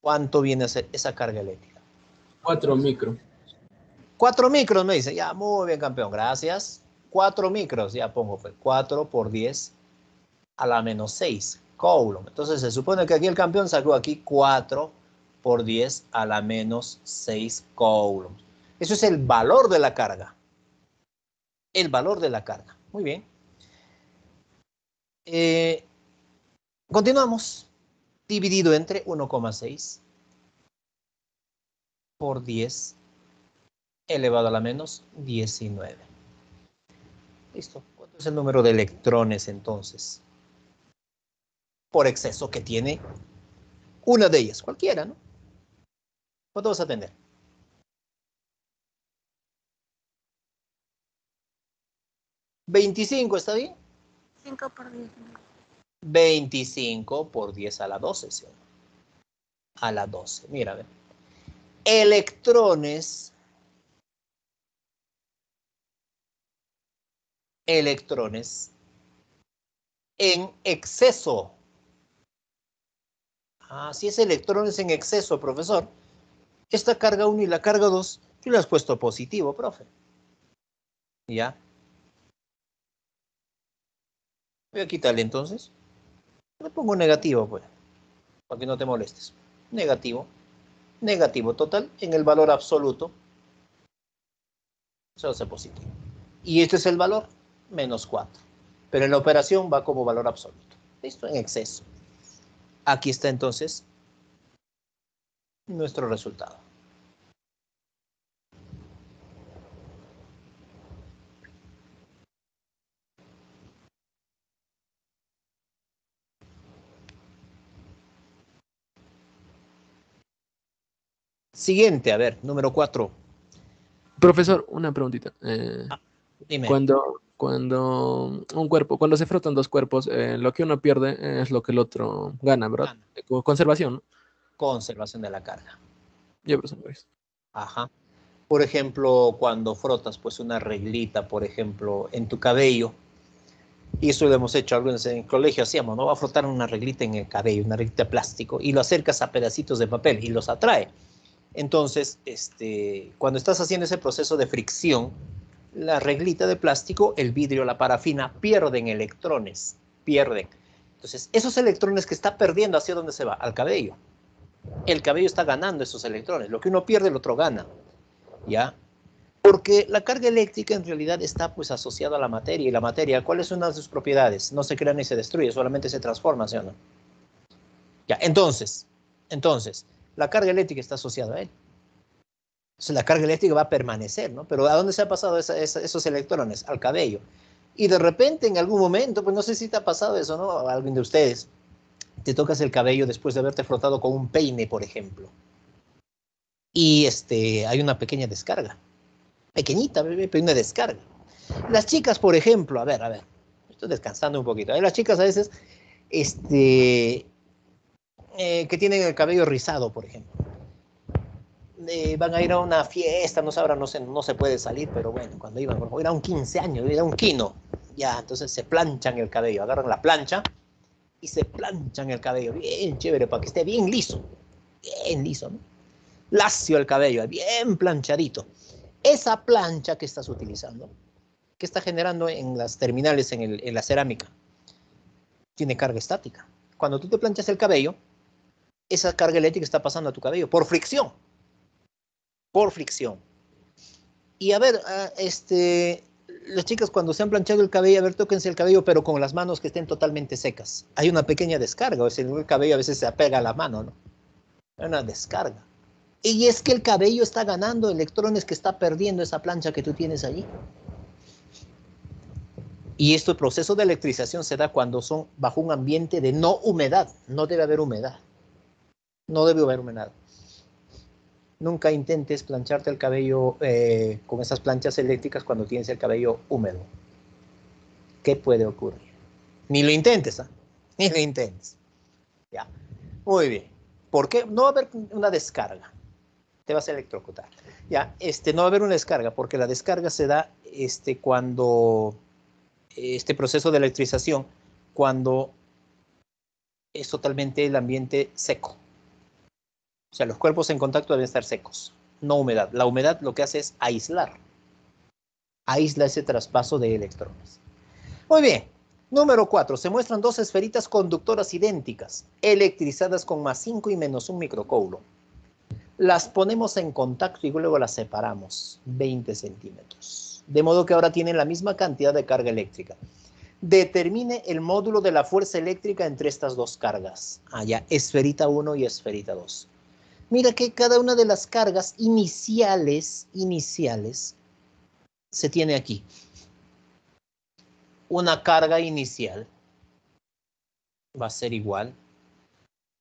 ¿Cuánto viene a ser esa carga eléctrica? 4 micros. 4 micros, me dice. Ya, muy bien, campeón. Gracias. 4 micros, ya pongo, pues 4 por 10 a la menos 6 coulomb. Entonces se supone que aquí el campeón sacó aquí 4 por 10 a la menos 6 coulomb. Eso es el valor de la carga. El valor de la carga. Muy bien. Continuamos. Dividido entre 1,6 por 10 elevado a la menos 19. Listo. ¿Cuánto es el número de electrones entonces? Por exceso que tiene una de ellas, cualquiera, ¿no? ¿Cuánto vas a tener? 25, ¿está bien? 5 por 10. 25 por 10 a la 12, ¿sí? A la 12, mira, a ver. Electrones en exceso. Ah, si es electrones en exceso, profesor. Esta carga 1 y la carga 2, tú le has puesto positivo, profe. ¿Ya? Voy a quitarle entonces. Le pongo negativo, pues, para que no te molestes. Negativo. Negativo total en el valor absoluto. Se hace positivo. Y este es el valor, menos 4. Pero en la operación va como valor absoluto. ¿Listo? En exceso. Aquí está entonces nuestro resultado. Siguiente, a ver, número 4. Profesor, una preguntita. Dime. Cuando se frotan dos cuerpos, lo que uno pierde es lo que el otro gana, ¿verdad? Conservación, ¿no? Conservación de la carga. Ya, profesor. Ajá. Por ejemplo, cuando frotas pues una reglita, por ejemplo, en tu cabello, y eso lo hemos hecho algunos en el colegio, hacíamos, ¿no? Va a frotar una reglita en el cabello, una reglita de plástico, y lo acercas a pedacitos de papel y los atrae. Entonces, cuando estás haciendo ese proceso de fricción, la reglita de plástico, el vidrio, la parafina, pierden electrones, pierden. Entonces, esos electrones que está perdiendo, ¿hacia dónde se va? Al cabello. El cabello está ganando esos electrones. Lo que uno pierde, el otro gana. ¿Ya? Porque la carga eléctrica en realidad está pues asociada a la materia. Y la materia, ¿cuál es una de sus propiedades? No se crea ni se destruye, solamente se transforma, ¿sí o no? Ya, entonces, la carga eléctrica está asociada a él. Entonces la carga eléctrica va a permanecer, ¿no? Pero ¿a dónde se han pasado esos electrones? Al cabello. Y de repente, en algún momento, pues no sé si te ha pasado eso, ¿no? A alguien de ustedes, te tocas el cabello después de haberte frotado con un peine, por ejemplo. Y hay una pequeña descarga. Pequeñita, pero una descarga. Las chicas, por ejemplo, a ver, estoy descansando un poquito. Las chicas a veces, que tienen el cabello rizado, por ejemplo. Van a ir a una fiesta, no sabrán, no se puede salir, pero bueno, cuando iban, era un 15 años, era un quino, ya, entonces se planchan el cabello, agarran la plancha y se planchan el cabello, bien chévere, para que esté bien liso, ¿no? Lacio el cabello, bien planchadito. Esa plancha que estás utilizando, que está generando en las terminales, en la cerámica, tiene carga estática. Cuando tú te planchas el cabello, esa carga eléctrica está pasando a tu cabello por fricción. Por fricción. Y a ver, las chicas cuando se han planchado el cabello, a ver, tóquense el cabello, pero con las manos que estén totalmente secas. Hay una pequeña descarga, o sea, el cabello a veces se apega a la mano, ¿no? Hay una descarga. Y es que el cabello está ganando electrones que está perdiendo esa plancha que tú tienes allí. Y este proceso de electrización se da cuando son bajo un ambiente de no humedad. No debe haber humedad. No debe haber humedad. Nunca intentes plancharte el cabello con esas planchas eléctricas cuando tienes el cabello húmedo. ¿Qué puede ocurrir? Ni lo intentes, ¿eh? Ni lo intentes. Ya. Muy bien. ¿Por qué? No va a haber una descarga. Te vas a electrocutar. Ya, no va a haber una descarga porque la descarga se da cuando este proceso de electrización, cuando es totalmente el ambiente seco. O sea, los cuerpos en contacto deben estar secos, no humedad. La humedad lo que hace es aislar. Aísla ese traspaso de electrones. Muy bien. Número 4. Se muestran dos esferitas conductoras idénticas, electrizadas con +5 y -1 microcoulomb. Las ponemos en contacto y luego las separamos 20 centímetros. De modo que ahora tienen la misma cantidad de carga eléctrica. Determine el módulo de la fuerza eléctrica entre estas dos cargas. Allá, esferita 1 y esferita 2. Mira que cada una de las cargas iniciales se tiene aquí. Una carga inicial va a ser igual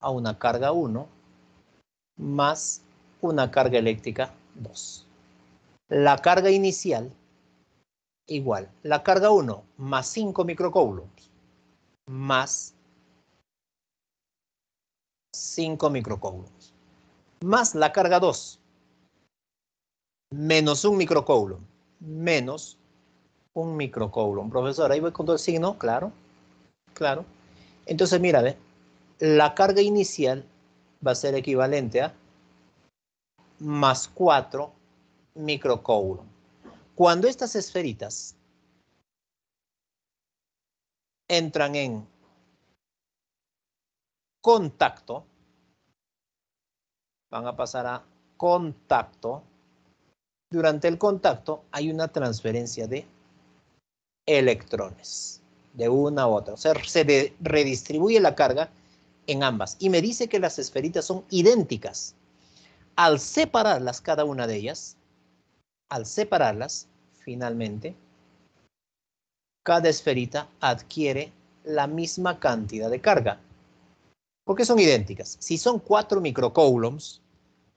a una carga 1 más una carga eléctrica 2. La carga inicial igual. La carga 1 más 5 microcoulombs más 5 microcoulombs más la carga 2 menos 1 microcoulomb menos 1 microcoulomb. Profesor, ahí voy con todo el signo, claro. Claro. Entonces, mira, ve, la carga inicial va a ser equivalente a más 4 microcoulomb. Cuando estas esferitas entran en contacto, van a pasar a contacto. Durante el contacto hay una transferencia de electrones de una a otra. O sea, se redistribuye la carga en ambas. Y me dice que las esferitas son idénticas. Al separarlas, cada una de ellas, finalmente, cada esferita adquiere la misma cantidad de carga. Porque son idénticas. Si son 4 microcoulombs,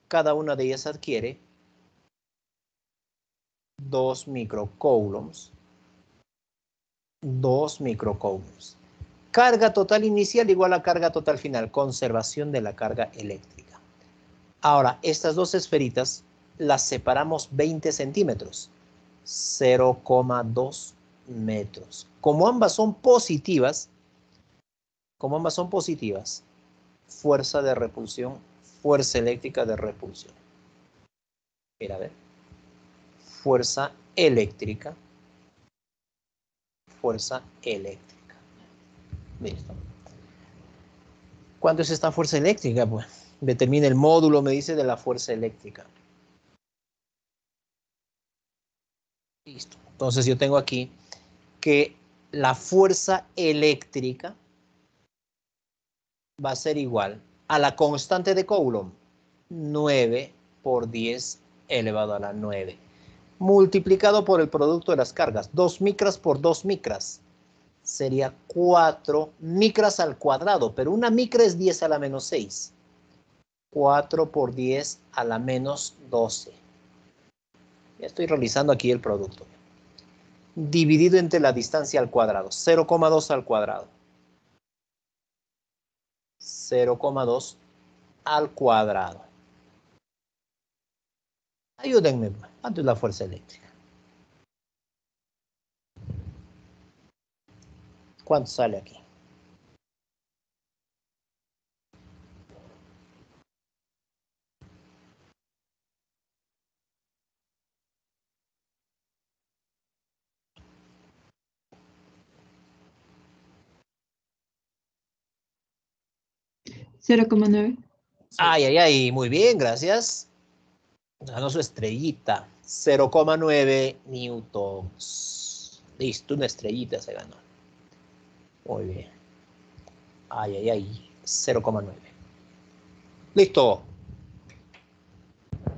cada una de ellas adquiere 2 microcoulombs. 2 microcoulombs. Carga total inicial igual a carga total final. Conservación de la carga eléctrica. Ahora, estas dos esferitas las separamos 20 centímetros. 0,2 metros. Como ambas son positivas, fuerza de repulsión, fuerza eléctrica de repulsión. Mira, a ver. Fuerza eléctrica. Fuerza eléctrica. Listo. ¿Cuánto es esta fuerza eléctrica? Pues determina el módulo, me dice, de la fuerza eléctrica. Listo. Entonces yo tengo aquí que la fuerza eléctrica va a ser igual a la constante de Coulomb, 9 por 10 elevado a la 9, multiplicado por el producto de las cargas, 2 micras por 2 micras, sería 4 micras al cuadrado, pero una micra es 10 a la menos 6, 4 por 10 a la menos 12. Ya estoy realizando aquí el producto. Dividido entre la distancia al cuadrado, 0,2 al cuadrado. 0,2 al cuadrado. Ayúdenme, ¿cuánto es la fuerza eléctrica? ¿Cuánto sale aquí? $0,9. Ay, ay, ay, muy bien, gracias. Ganó su estrellita, 0,9 newtons. Listo, una estrellita se ganó. Muy bien. Ay, ay, ay, 0,9. Listo.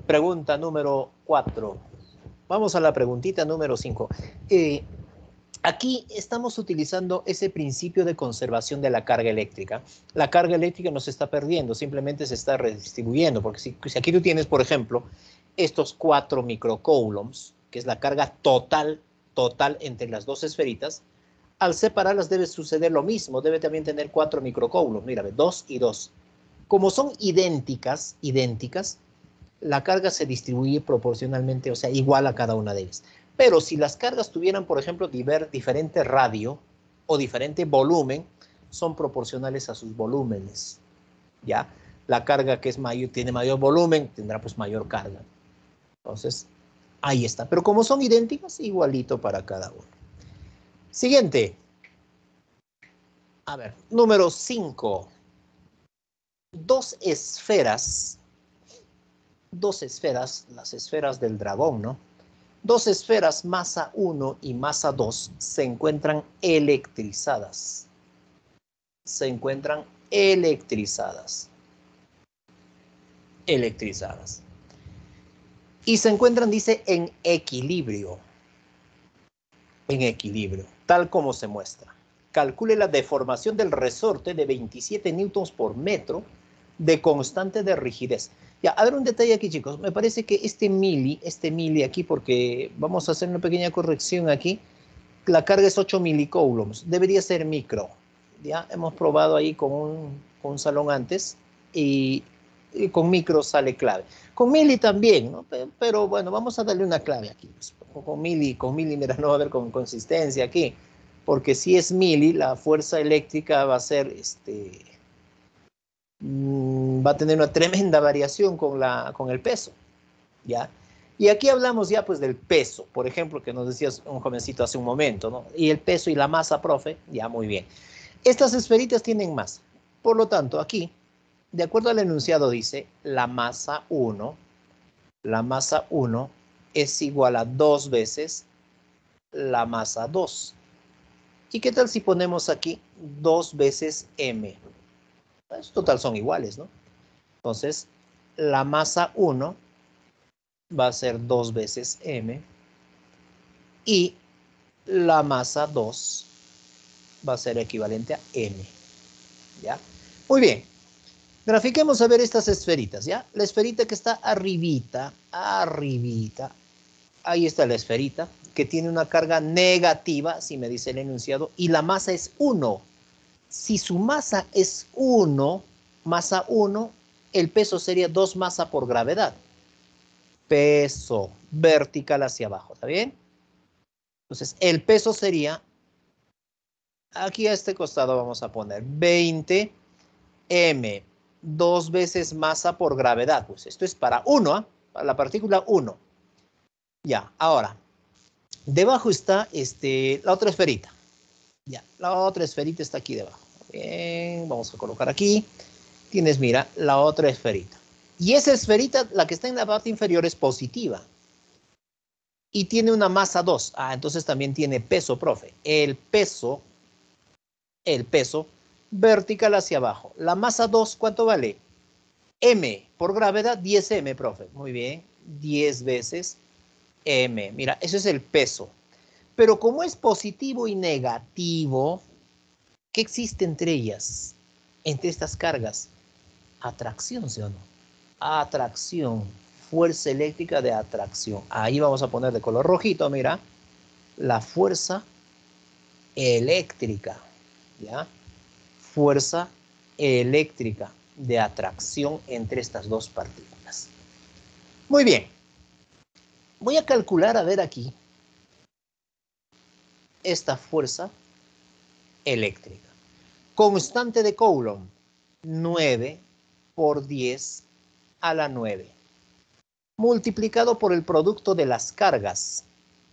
Pregunta número 4. Vamos a la preguntita número 5. Aquí estamos utilizando ese principio de conservación de la carga eléctrica. La carga eléctrica no se está perdiendo, simplemente se está redistribuyendo, porque si aquí tú tienes, por ejemplo, estos 4 microcoulombs, que es la carga total entre las dos esferitas, al separarlas debe suceder lo mismo, debe también tener 4 microcoulombs, mira, 2 y 2. Como son idénticas, la carga se distribuye proporcionalmente, o sea, igual a cada una de ellas. Pero si las cargas tuvieran, por ejemplo, diferente radio o diferente volumen, son proporcionales a sus volúmenes, ¿ya? La carga que es mayor, tiene mayor volumen, tendrá pues mayor carga. Entonces, ahí está. Pero como son idénticas, igualito para cada uno. Siguiente. A ver, número 5. Dos esferas, las esferas del dragón, ¿no? Dos esferas masa 1 y masa 2 se encuentran electrizadas. Se encuentran electrizadas. Y se encuentran, dice, en equilibrio. En equilibrio, tal como se muestra. Calcule la deformación del resorte de 27 newtons por metro de constante de rigidez. Ya, a ver un detalle aquí, chicos. Me parece que este mili aquí, porque vamos a hacer una pequeña corrección aquí. La carga es 8 milicoulombs. Debería ser micro. Ya hemos probado ahí con un salón antes y con micro sale clave. Con mili también, ¿no? Pero bueno, vamos a darle una clave aquí. Con mili, mira, no va a haber consistencia aquí. Porque si es mili, la fuerza eléctrica va a ser va a tener una tremenda variación con el peso, ¿ya? Y aquí hablamos ya pues del peso, por ejemplo, que nos decías un jovencito hace un momento, ¿no? Y el peso y la masa, profe, ya muy bien. Estas esferitas tienen masa. Por lo tanto, aquí, de acuerdo al enunciado, dice la masa 1 es igual a 2 veces la masa 2. ¿Y qué tal si ponemos aquí 2 veces m? Pues, total son iguales, ¿no? Entonces, la masa 1 va a ser 2 veces m y la masa 2 va a ser equivalente a m, ¿ya? Muy bien. Grafiquemos a ver estas esferitas, ¿ya? La esferita que está arribita, ahí está la esferita, que tiene una carga negativa, si me dice el enunciado, y la masa es 1. Si su masa es 1, masa 1, el peso sería 2 masa por gravedad. Peso vertical hacia abajo, ¿está bien? Entonces, el peso sería, aquí a este costado vamos a poner 20 m, 2 veces masa por gravedad. Pues esto es para 1, ¿eh? Para la partícula 1. Ya, ahora, Debajo está la otra esferita. Ya, la otra esferita está aquí debajo. Bien, vamos a colocar aquí. Tienes, mira, la otra esferita. Y esa esferita, la que está en la parte inferior, es positiva. Y tiene una masa 2. Ah, entonces también tiene peso, profe. El peso vertical hacia abajo. La masa 2, ¿cuánto vale? M por gravedad, 10M, profe. Muy bien, 10 veces M. Mira, eso es el peso. Pero como es positivo y negativo, ¿qué existe entre ellas? Entre estas cargas. Atracción, ¿sí o no? Atracción. Fuerza eléctrica de atracción. Ahí vamos a poner de color rojito, mira. La fuerza eléctrica. ¿Ya? Fuerza eléctrica de atracción entre estas dos partículas. Muy bien. Voy a calcular, a ver aquí, esta fuerza eléctrica. Constante de Coulomb, 9 por 10 a la 9. Multiplicado por el producto de las cargas.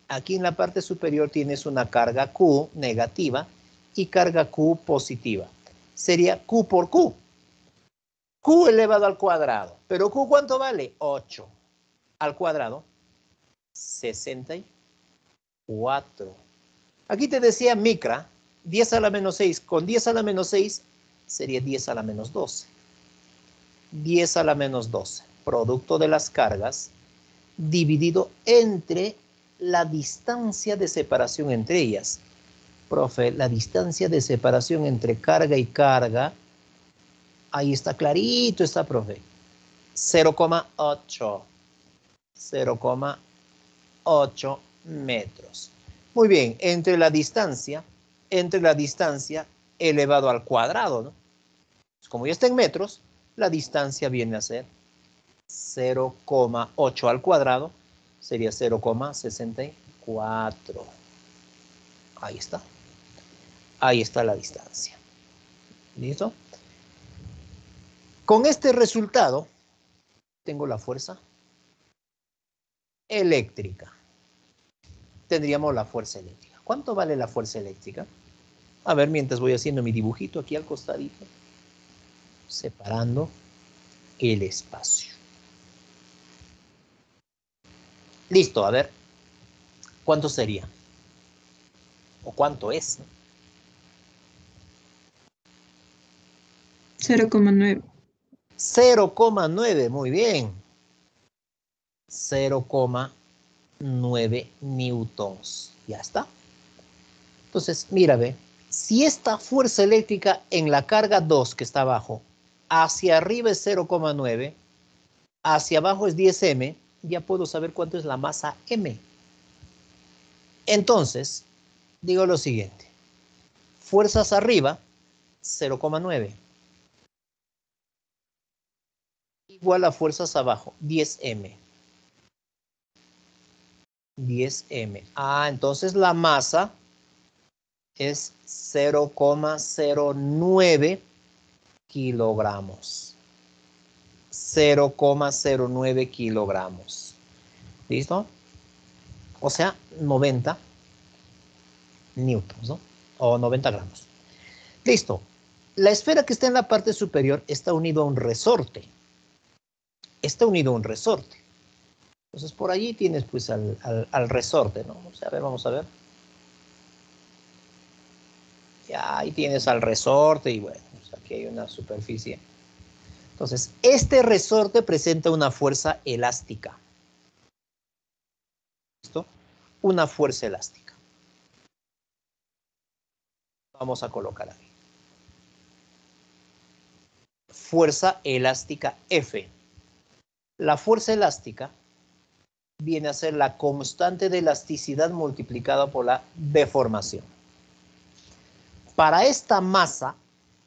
Aquí en la parte superior tienes una carga Q negativa y carga Q positiva. Sería Q por Q. Q elevado al cuadrado. Pero Q, ¿cuánto vale? 8 al cuadrado. 64. Aquí te decía micra, 10 a la menos 6. Con 10 a la menos 6 sería 10 a la menos 12. 10 a la menos 12. Producto de las cargas dividido entre la distancia de separación entre ellas. Profe, la distancia de separación entre carga y carga, ahí está clarito, está, profe. 0,8. 0,8 metros. Muy bien, entre la distancia elevado al cuadrado, ¿no? Como ya está en metros, la distancia viene a ser 0,8 al cuadrado, sería 0,64. Ahí está. Ahí está la distancia. ¿Listo? Con este resultado, tengo la fuerza eléctrica. Tendríamos la fuerza eléctrica. ¿Cuánto vale la fuerza eléctrica? A ver, mientras voy haciendo mi dibujito aquí al costadito, separando el espacio. Listo, a ver, ¿cuánto sería? ¿O cuánto es? 0,9. 0,9, muy bien. 0,9 newtons. Ya está. Entonces, mira, ve, si esta fuerza eléctrica en la carga 2 que está abajo, hacia arriba es 0,9, hacia abajo es 10M, ya puedo saber cuánto es la masa M. Entonces, digo lo siguiente. Fuerzas arriba, 0,9. Igual a fuerzas abajo, 10M. 10M. Ah, entonces la masa es 0,09 kilogramos. 0,09 kilogramos. ¿Listo? O sea, 90 newtons, ¿no? O 90 gramos. Listo. La esfera que está en la parte superior está unido a un resorte. Está unido a un resorte. Entonces, por allí tienes pues al resorte, ¿no? O sea, a ver, vamos a ver. Ya, ahí tienes al resorte y bueno, pues aquí hay una superficie. Entonces, este resorte presenta una fuerza elástica. ¿Listo? Una fuerza elástica. Vamos a colocar ahí. Fuerza elástica F. La fuerza elástica viene a ser la constante de elasticidad multiplicada por la deformación. Para esta masa,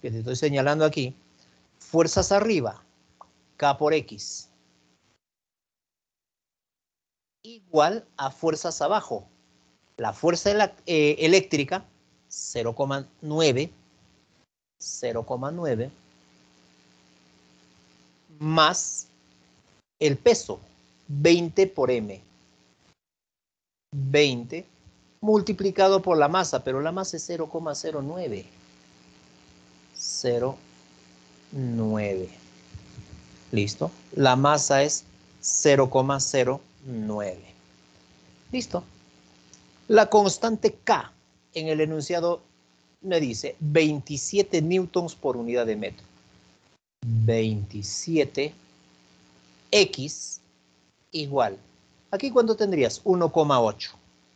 que te estoy señalando aquí, fuerzas arriba, K por X, igual a fuerzas abajo. La fuerza eléctrica, 0,9, más el peso, 20 por M. 20 multiplicado por la masa, pero la masa es 0,09. 0,9. ¿Listo? La masa es 0,09. ¿Listo? La constante K en el enunciado me dice 27 newtons por unidad de metro. 27 X igual. Aquí, ¿cuánto tendrías? 1,8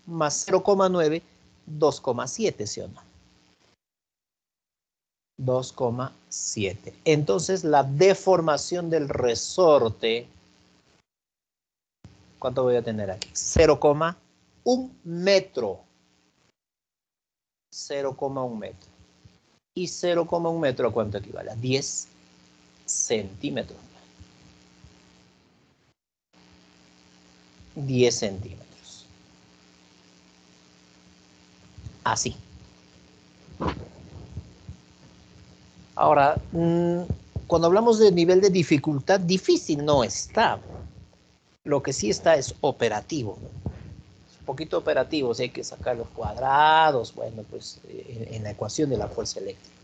más 0,9, 2,7, ¿sí o no? 2,7. Entonces, la deformación del resorte, ¿cuánto voy a tener aquí? 0,1 metro. 0,1 metro. Y 0,1 metro, ¿a cuánto equivale? A 10 centímetros. 10 centímetros. Así. Ahora, cuando hablamos de nivel de dificultad, difícil no está. Lo que sí está es operativo. Es un poquito operativo, si hay que sacar los cuadrados, bueno, pues en la ecuación de la fuerza eléctrica.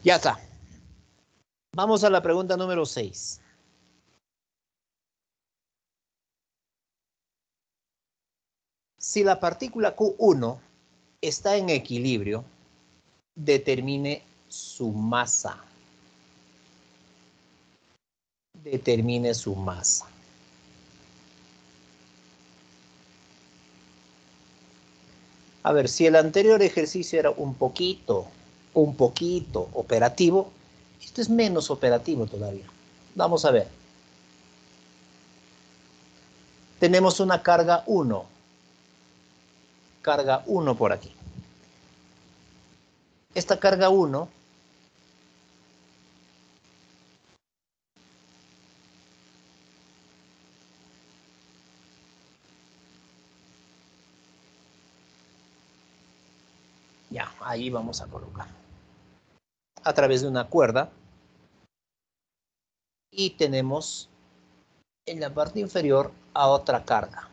Ya está. Vamos a la pregunta número 6. Si la partícula Q1 está en equilibrio, determine su masa. Determine su masa. A ver, si el anterior ejercicio era un poquito operativo, esto es menos operativo todavía. Vamos a ver. Tenemos una carga 1. Carga 1 por aquí. Esta carga 1 ya, ahí vamos a colocar a través de una cuerda y tenemos en la parte inferior a otra carga.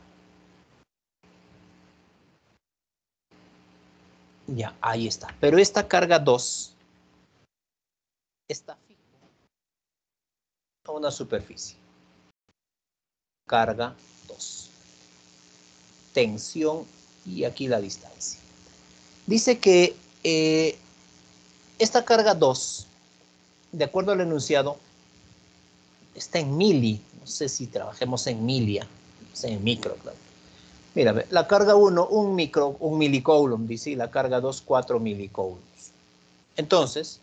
Ya, ahí está. Pero esta carga 2 está fija a una superficie. Carga 2. Tensión y aquí la distancia. Dice que esta carga 2, de acuerdo al enunciado, está en mili. No sé si trabajemos en milia, no sé, en micro, claro. Mira, la carga 1, un milicoulomb, dice, y la carga 2, 4 milicoulombs. Entonces,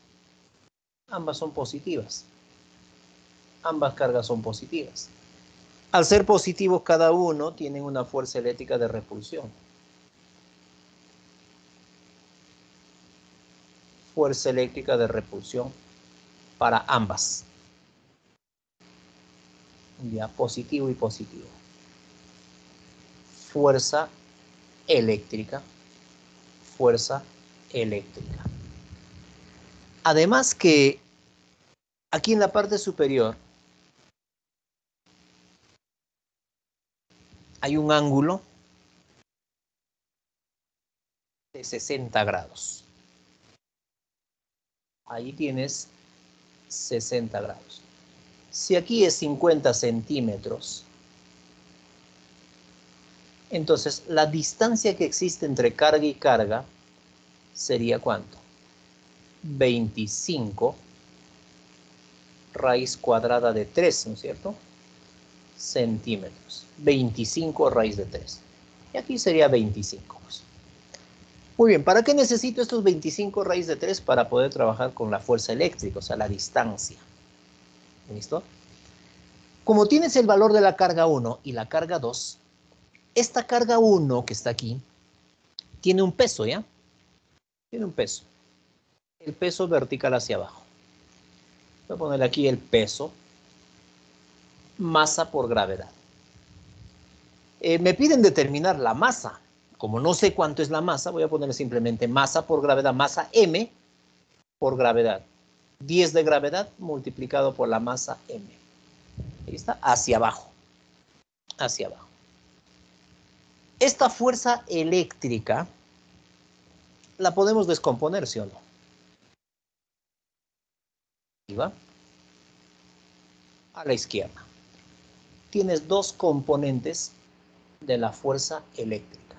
ambas son positivas. Ambas cargas son positivas. Al ser positivos cada uno, tienen una fuerza eléctrica de repulsión. Fuerza eléctrica de repulsión para ambas. Ya, positivo y positivo. Fuerza eléctrica. Fuerza eléctrica. Además que aquí en la parte superior hay un ángulo de 60 grados. Ahí tienes 60 grados. Si aquí es 50 centímetros, entonces la distancia que existe entre carga y carga sería ¿cuánto? 25 raíz cuadrada de 3, ¿no es cierto? Centímetros. 25 raíz de 3. Y aquí sería 25. Pues. Muy bien, ¿para qué necesito estos 25 raíz de 3? Para poder trabajar con la fuerza eléctrica, o sea, la distancia. ¿Listo? Como tienes el valor de la carga 1 y la carga 2, esta carga 1 que está aquí tiene un peso, ¿ya? Tiene un peso. El peso vertical hacia abajo. Voy a poner aquí el peso. Masa por gravedad. Me piden determinar la masa. Como no sé cuánto es la masa, voy a poner simplemente masa por gravedad. Masa M por gravedad. 10 de gravedad multiplicado por la masa M. Ahí está, hacia abajo. Hacia abajo. Esta fuerza eléctrica la podemos descomponer, ¿sí o no? Ahí va. A la izquierda. Tienes dos componentes de la fuerza eléctrica.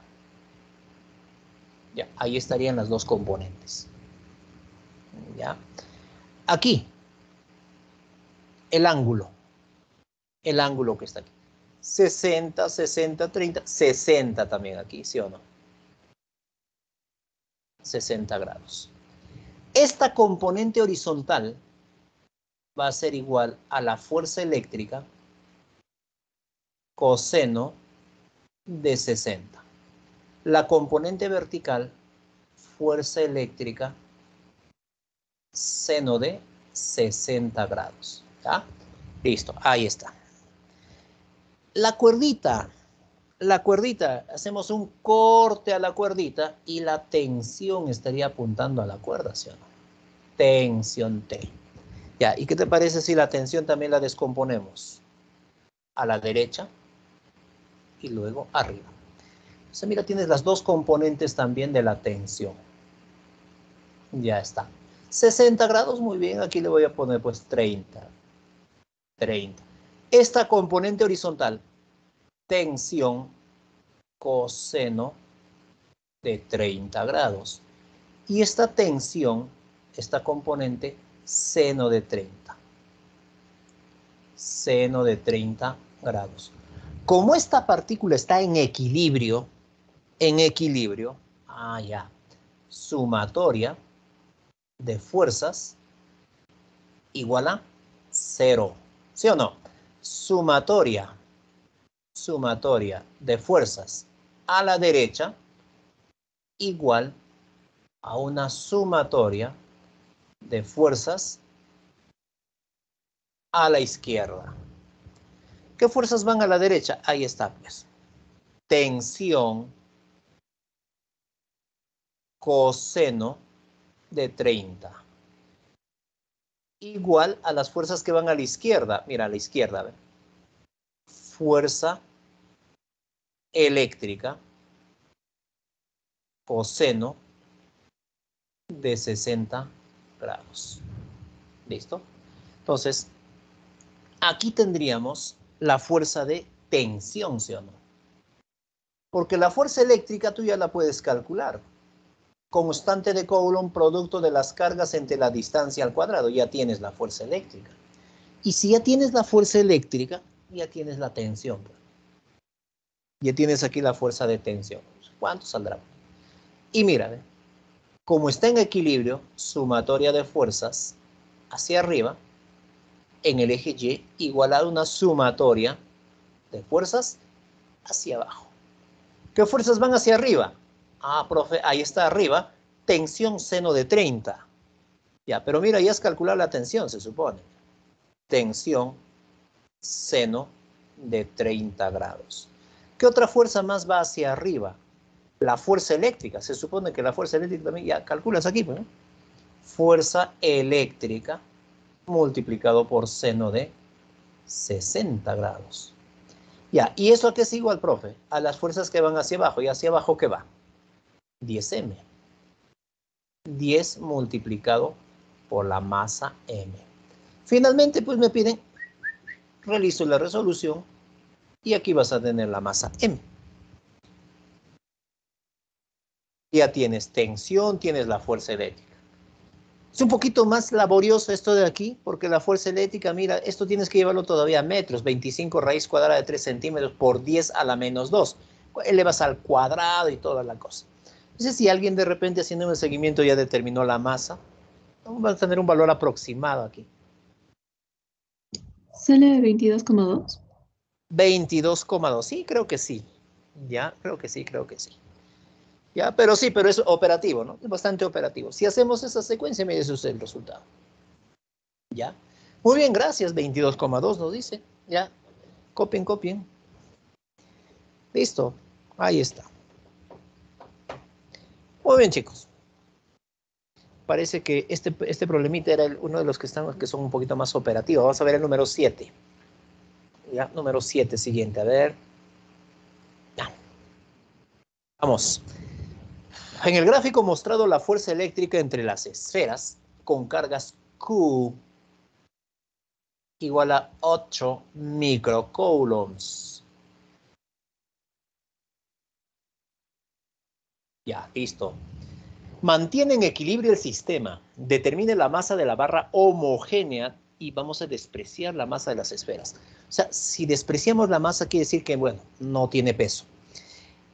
Ya, ahí estarían las dos componentes. Ya. Aquí, el ángulo que está aquí. 60, 60, 30, 60 también aquí, ¿sí o no? 60 grados. Esta componente horizontal va a ser igual a la fuerza eléctrica coseno de 60. La componente vertical, fuerza eléctrica seno de 60 grados. ¿Ya? Listo, ahí está. La cuerdita, hacemos un corte a la cuerdita y la tensión estaría apuntando a la cuerda, ¿sí o no? Tensión T. Ya, ¿y qué te parece si la tensión también la descomponemos? A la derecha y luego arriba. Entonces, mira, tienes las dos componentes también de la tensión. Ya está. 60 grados, muy bien, aquí le voy a poner pues 30. 30. Esta componente horizontal, tensión coseno de 30 grados. Y esta tensión, esta componente, seno de 30. Seno de 30 grados. Como esta partícula está en equilibrio, ya, sumatoria de fuerzas igual a 0. ¿Sí o no? Sumatoria de fuerzas a la derecha igual a una sumatoria de fuerzas a la izquierda. ¿Qué fuerzas van a la derecha? Ahí está, pues. Tensión coseno de 30. Igual a las fuerzas que van a la izquierda. Mira, a la izquierda, ¿ve? Fuerza eléctrica coseno de 60 grados. ¿Listo? Entonces, aquí tendríamos la fuerza de tensión, ¿sí o no? Porque la fuerza eléctrica tú ya la puedes calcular. Constante de Coulomb, producto de las cargas entre la distancia al cuadrado. Ya tienes la fuerza eléctrica. Y si ya tienes la fuerza eléctrica, ya tienes la tensión. Ya tienes aquí la fuerza de tensión. ¿Cuánto saldrá? Y mira, como está en equilibrio, sumatoria de fuerzas hacia arriba, en el eje Y, igual a una sumatoria de fuerzas hacia abajo. ¿Qué fuerzas van hacia arriba? Ah, profe, ahí está arriba, tensión seno de 30. Ya, pero mira, ya has calculado la tensión, se supone. Tensión seno de 30 grados. ¿Qué otra fuerza más va hacia arriba? La fuerza eléctrica. Se supone que la fuerza eléctrica también, ya calculas aquí, ¿no? Fuerza eléctrica multiplicado por seno de 60 grados. Ya, ¿y eso a qué es igual, profe? A las fuerzas que van hacia abajo. ¿Y hacia abajo qué va? 10m. 10 multiplicado por la masa m. Finalmente, pues me piden, realizo la resolución y aquí vas a tener la masa m. Ya tienes tensión, tienes la fuerza eléctrica. Es un poquito más laborioso esto de aquí, porque la fuerza eléctrica, mira, esto tienes que llevarlo todavía a metros, 25 raíz cuadrada de 3 centímetros por 10 a la menos 2. Elevas al cuadrado y toda la cosa. Entonces, si alguien de repente haciendo un seguimiento ya determinó la masa, vamos a tener un valor aproximado aquí. ¿Sale 22,2? 22,2, sí, creo que sí. Ya, creo que sí. Ya, pero sí, pero es operativo, ¿no? Es bastante operativo. Si hacemos esa secuencia, me dice usted el resultado. Ya. Muy bien, gracias. 22,2 nos dice. Ya. Copien. Listo. Ahí está. Muy bien, chicos. Parece que este problemita era uno de los que son un poquito más operativos. Vamos a ver el número 7. Ya, número 7 siguiente. A ver. Ya. Vamos. En el gráfico mostrado la fuerza eléctrica entre las esferas con cargas Q igual a 8 microcoulombs. Ya, listo. Mantiene en equilibrio el sistema. Determine la masa de la barra homogénea y vamos a despreciar la masa de las esferas. O sea, si despreciamos la masa quiere decir que, bueno, no tiene peso.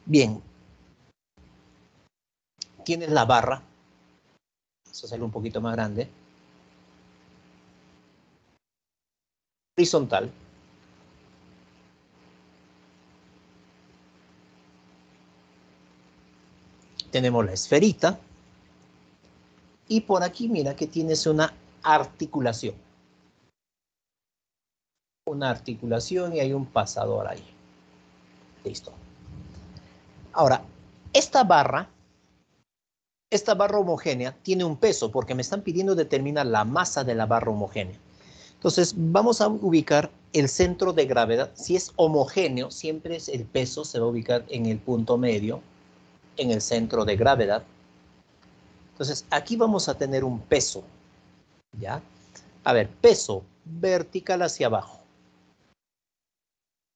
Bien. Tienes la barra. Vamos a hacerlo un poquito más grande. Horizontal. Tenemos la esferita. Y por aquí mira que tienes una articulación. Una articulación y hay un pasador ahí. Listo. Ahora, esta barra homogénea tiene un peso porque me están pidiendo determinar la masa de la barra homogénea. Entonces, vamos a ubicar el centro de gravedad. Si es homogéneo, siempre el peso se va a ubicar en el punto medio, en el centro de gravedad. Entonces, aquí vamos a tener un peso, ¿ya? A ver, peso vertical hacia abajo.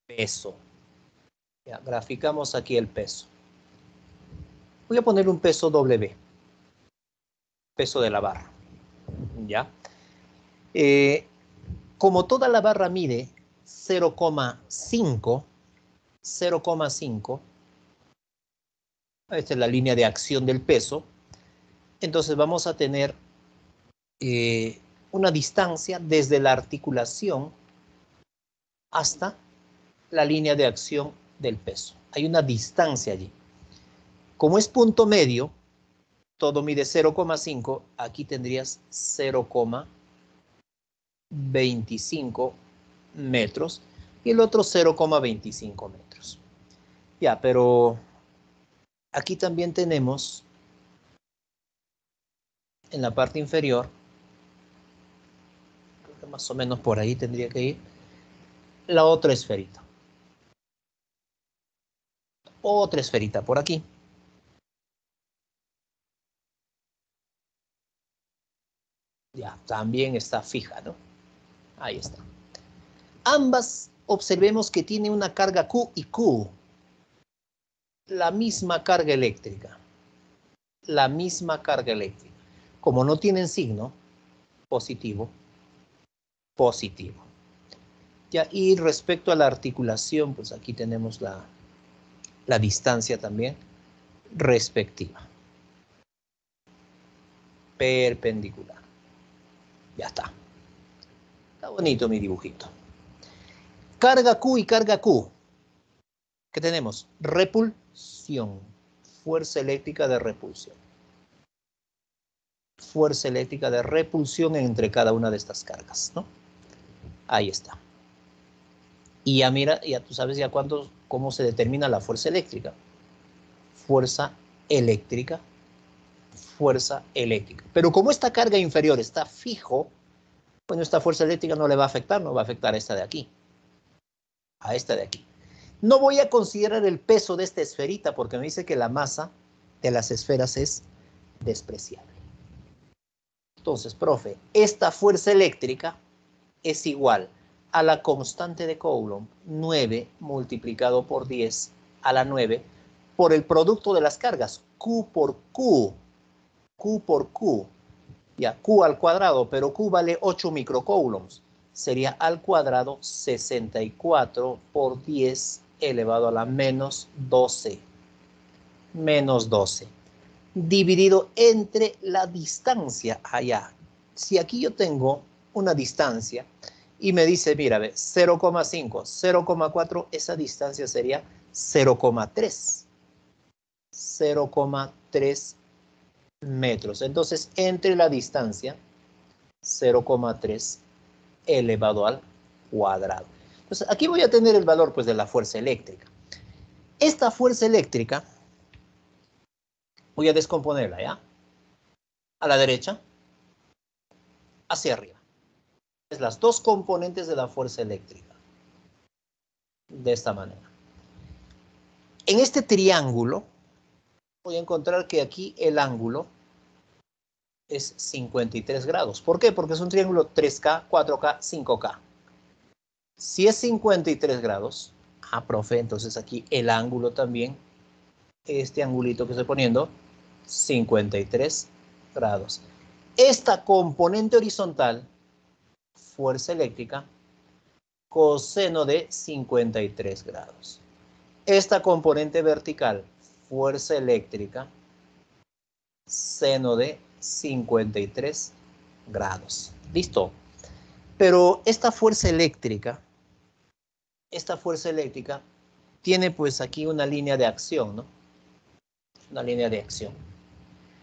Peso. Ya, graficamos aquí el peso. Voy a poner un peso W. Peso de la barra, ¿ya? Como toda la barra mide 0,5, esta es la línea de acción del peso, entonces vamos a tener una distancia desde la articulación hasta la línea de acción del peso. Hay una distancia allí. Como es punto medio, todo mide 0,5, aquí tendrías 0,25 metros y el otro 0,25 metros. Ya, pero aquí también tenemos en la parte inferior, creo que más o menos por ahí tendría que ir, la otra esferita. Otra esferita por aquí. Ya, también está fija, ¿no? Ahí está. Ambas observemos que tienen una carga Q y Q. La misma carga eléctrica. La misma carga eléctrica. Como no tienen signo positivo, positivo. Ya, y respecto a la articulación, pues aquí tenemos la distancia también respectiva. Perpendicular. Ya está. Está bonito mi dibujito. Carga Q y carga Q. ¿Qué tenemos? Repulsión. Fuerza eléctrica de repulsión. Fuerza eléctrica de repulsión entre cada una de estas cargas, ¿no? Ahí está. Y ya mira, ya tú sabes ya cómo se determina la fuerza eléctrica. Fuerza eléctrica. Fuerza eléctrica. Pero como esta carga inferior está fijo, bueno, esta fuerza eléctrica no le va a afectar, no va a afectar a esta de aquí. A esta de aquí. No voy a considerar el peso de esta esferita porque me dice que la masa de las esferas es despreciable. Entonces, profe, esta fuerza eléctrica es igual a la constante de Coulomb, 9 multiplicado por 10 a la 9, por el producto de las cargas, Q por Q, Q por Q, ya, Q al cuadrado, pero Q vale 8 microcoulombs, sería al cuadrado 64 por 10 elevado a la menos 12, dividido entre la distancia allá. Si aquí yo tengo una distancia y me dice, mira, 0,5, 0,4, esa distancia sería 0,3. 0,3 metros. Entonces, entre la distancia, 0,3 elevado al cuadrado. Entonces, aquí voy a tener el valor pues, de la fuerza eléctrica. Esta fuerza eléctrica, voy a descomponerla, ¿ya? A la derecha, hacia arriba. Es las dos componentes de la fuerza eléctrica. De esta manera. En este triángulo, voy a encontrar que aquí el ángulo es 53 grados. ¿Por qué? Porque es un triángulo 3K, 4K, 5K. Si es 53 grados, profe, entonces aquí el ángulo también, este angulito que estoy poniendo, 53 grados. Esta componente horizontal, fuerza eléctrica, coseno de 53 grados. Esta componente vertical, fuerza eléctrica, seno de 53 grados. ¿Listo? Pero esta fuerza eléctrica tiene pues aquí una línea de acción, ¿no? Una línea de acción.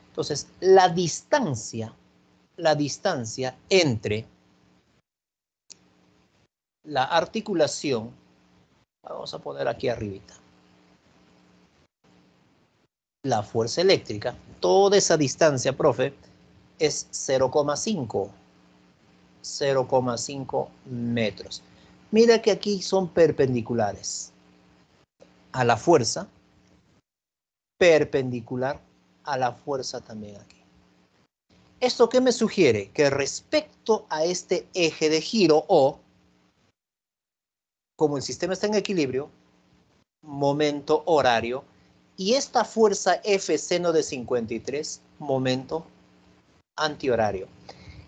Entonces, la distancia entre la articulación, vamos a poner aquí arribita, la fuerza eléctrica, toda esa distancia, profe, es 0,5 metros. Mira que aquí son perpendiculares a la fuerza, perpendicular a la fuerza también aquí. ¿Esto qué me sugiere? Que respecto a este eje de giro O, como el sistema está en equilibrio, momento horario, y esta fuerza F seno de 53, momento antihorario.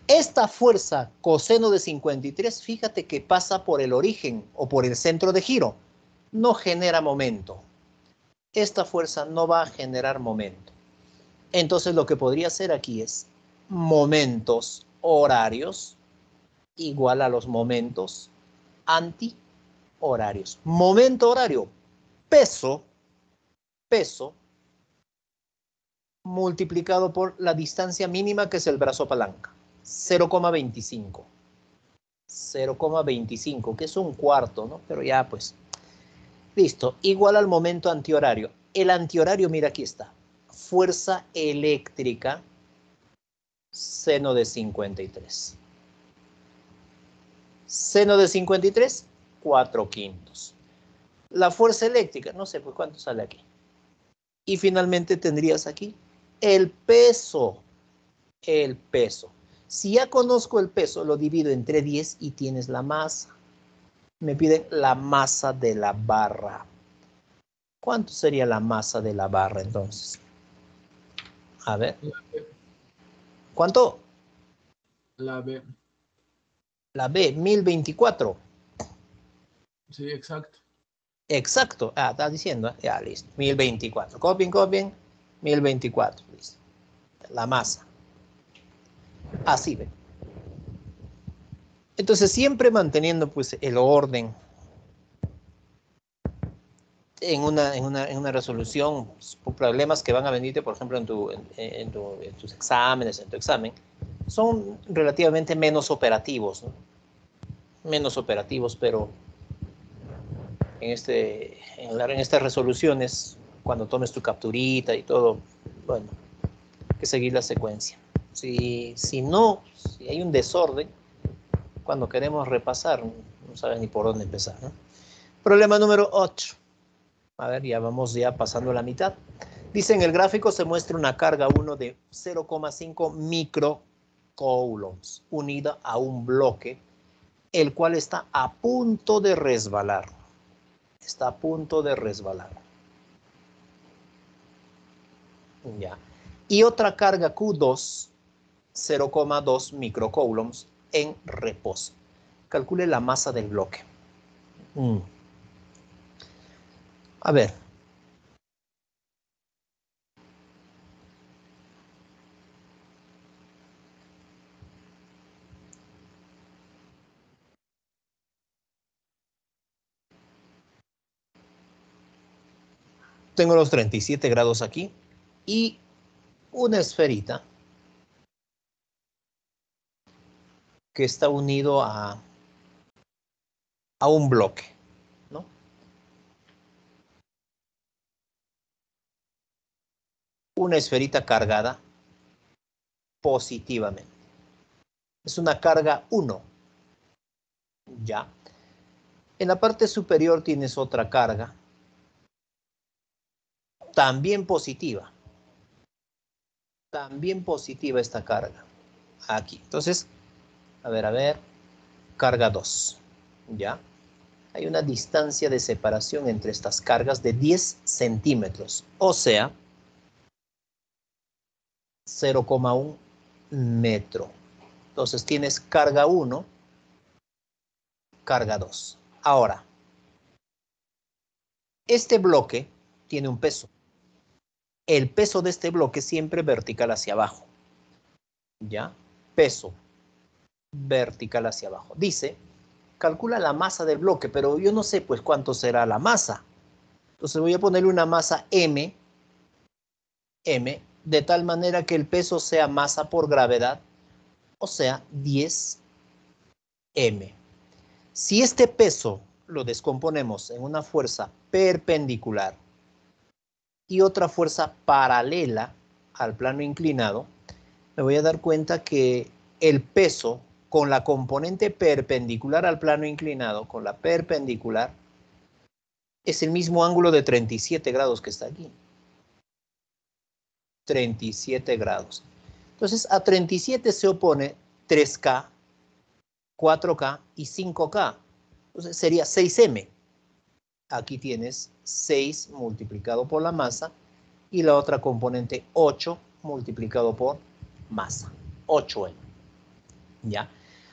Esta fuerza coseno de 53, fíjate que pasa por el origen o por el centro de giro, no genera momento. Esta fuerza no va a generar momento. Entonces lo que podría hacer aquí es momentos horarios igual a los momentos antihorarios. Momento horario, peso multiplicado por la distancia mínima que es el brazo palanca, 0,25. 0,25, que es un cuarto, ¿no? Pero ya pues, listo, igual al momento antihorario. El antihorario, mira, aquí está. Fuerza eléctrica, seno de 53. Seno de 53, 4/5. La fuerza eléctrica, no sé, pues cuánto sale aquí. Y finalmente tendrías aquí el peso. El peso. Si ya conozco el peso, lo divido entre 10 y tienes la masa. Me piden la masa de la barra. ¿Cuánto sería la masa de la barra entonces? A ver. ¿Cuánto? La B. La B, 1024. Sí, exacto. Exacto. Está diciendo. Ya, listo. 1024. Copien. 1024. Listo. La masa. Así ven. Entonces, siempre manteniendo pues el orden en una resolución por problemas que van a venirte, por ejemplo, en tus exámenes, en tu examen, son relativamente menos operativos, ¿no? Menos operativos, pero en estas resoluciones, cuando tomes tu capturita y todo, bueno, hay que seguir la secuencia. Si hay un desorden, cuando queremos repasar, no sabes ni por dónde empezar, ¿no? Problema número 8. A ver, ya vamos pasando la mitad. Dice, en el gráfico se muestra una carga 1 de 0,5 microcoulombs unida a un bloque, el cual está a punto de resbalar. Está a punto de resbalar. Ya. Y otra carga Q2, 0,2 microcoulombs en reposo. Calcule la masa del bloque. A ver. Tengo los 37 grados aquí y una esferita que está unido a un bloque, ¿no? Una esferita cargada positivamente. Es una carga 1. Ya. En la parte superior tienes otra carga, también positiva. También positiva esta carga. Aquí. Entonces, a ver, carga 2. ¿Ya? Hay una distancia de separación entre estas cargas de 10 centímetros. O sea, 0,1 metro. Entonces tienes carga 1, carga 2. Ahora, este bloque tiene un peso. El peso de este bloque siempre vertical hacia abajo. ¿Ya? Peso vertical hacia abajo. Dice, calcula la masa del bloque, pero yo no sé pues cuánto será la masa. Entonces voy a ponerle una masa M, de tal manera que el peso sea masa por gravedad, o sea, 10 M. Si este peso lo descomponemos en una fuerza perpendicular y otra fuerza paralela al plano inclinado, me voy a dar cuenta que el peso con la componente perpendicular al plano inclinado, con la perpendicular, es el mismo ángulo de 37 grados que está aquí. 37 grados. Entonces, a 37 se opone 3K, 4K y 5K. Entonces, sería 6M. Aquí tienes 6 multiplicado por la masa y la otra componente 8 multiplicado por masa. 8M. ¿Ya?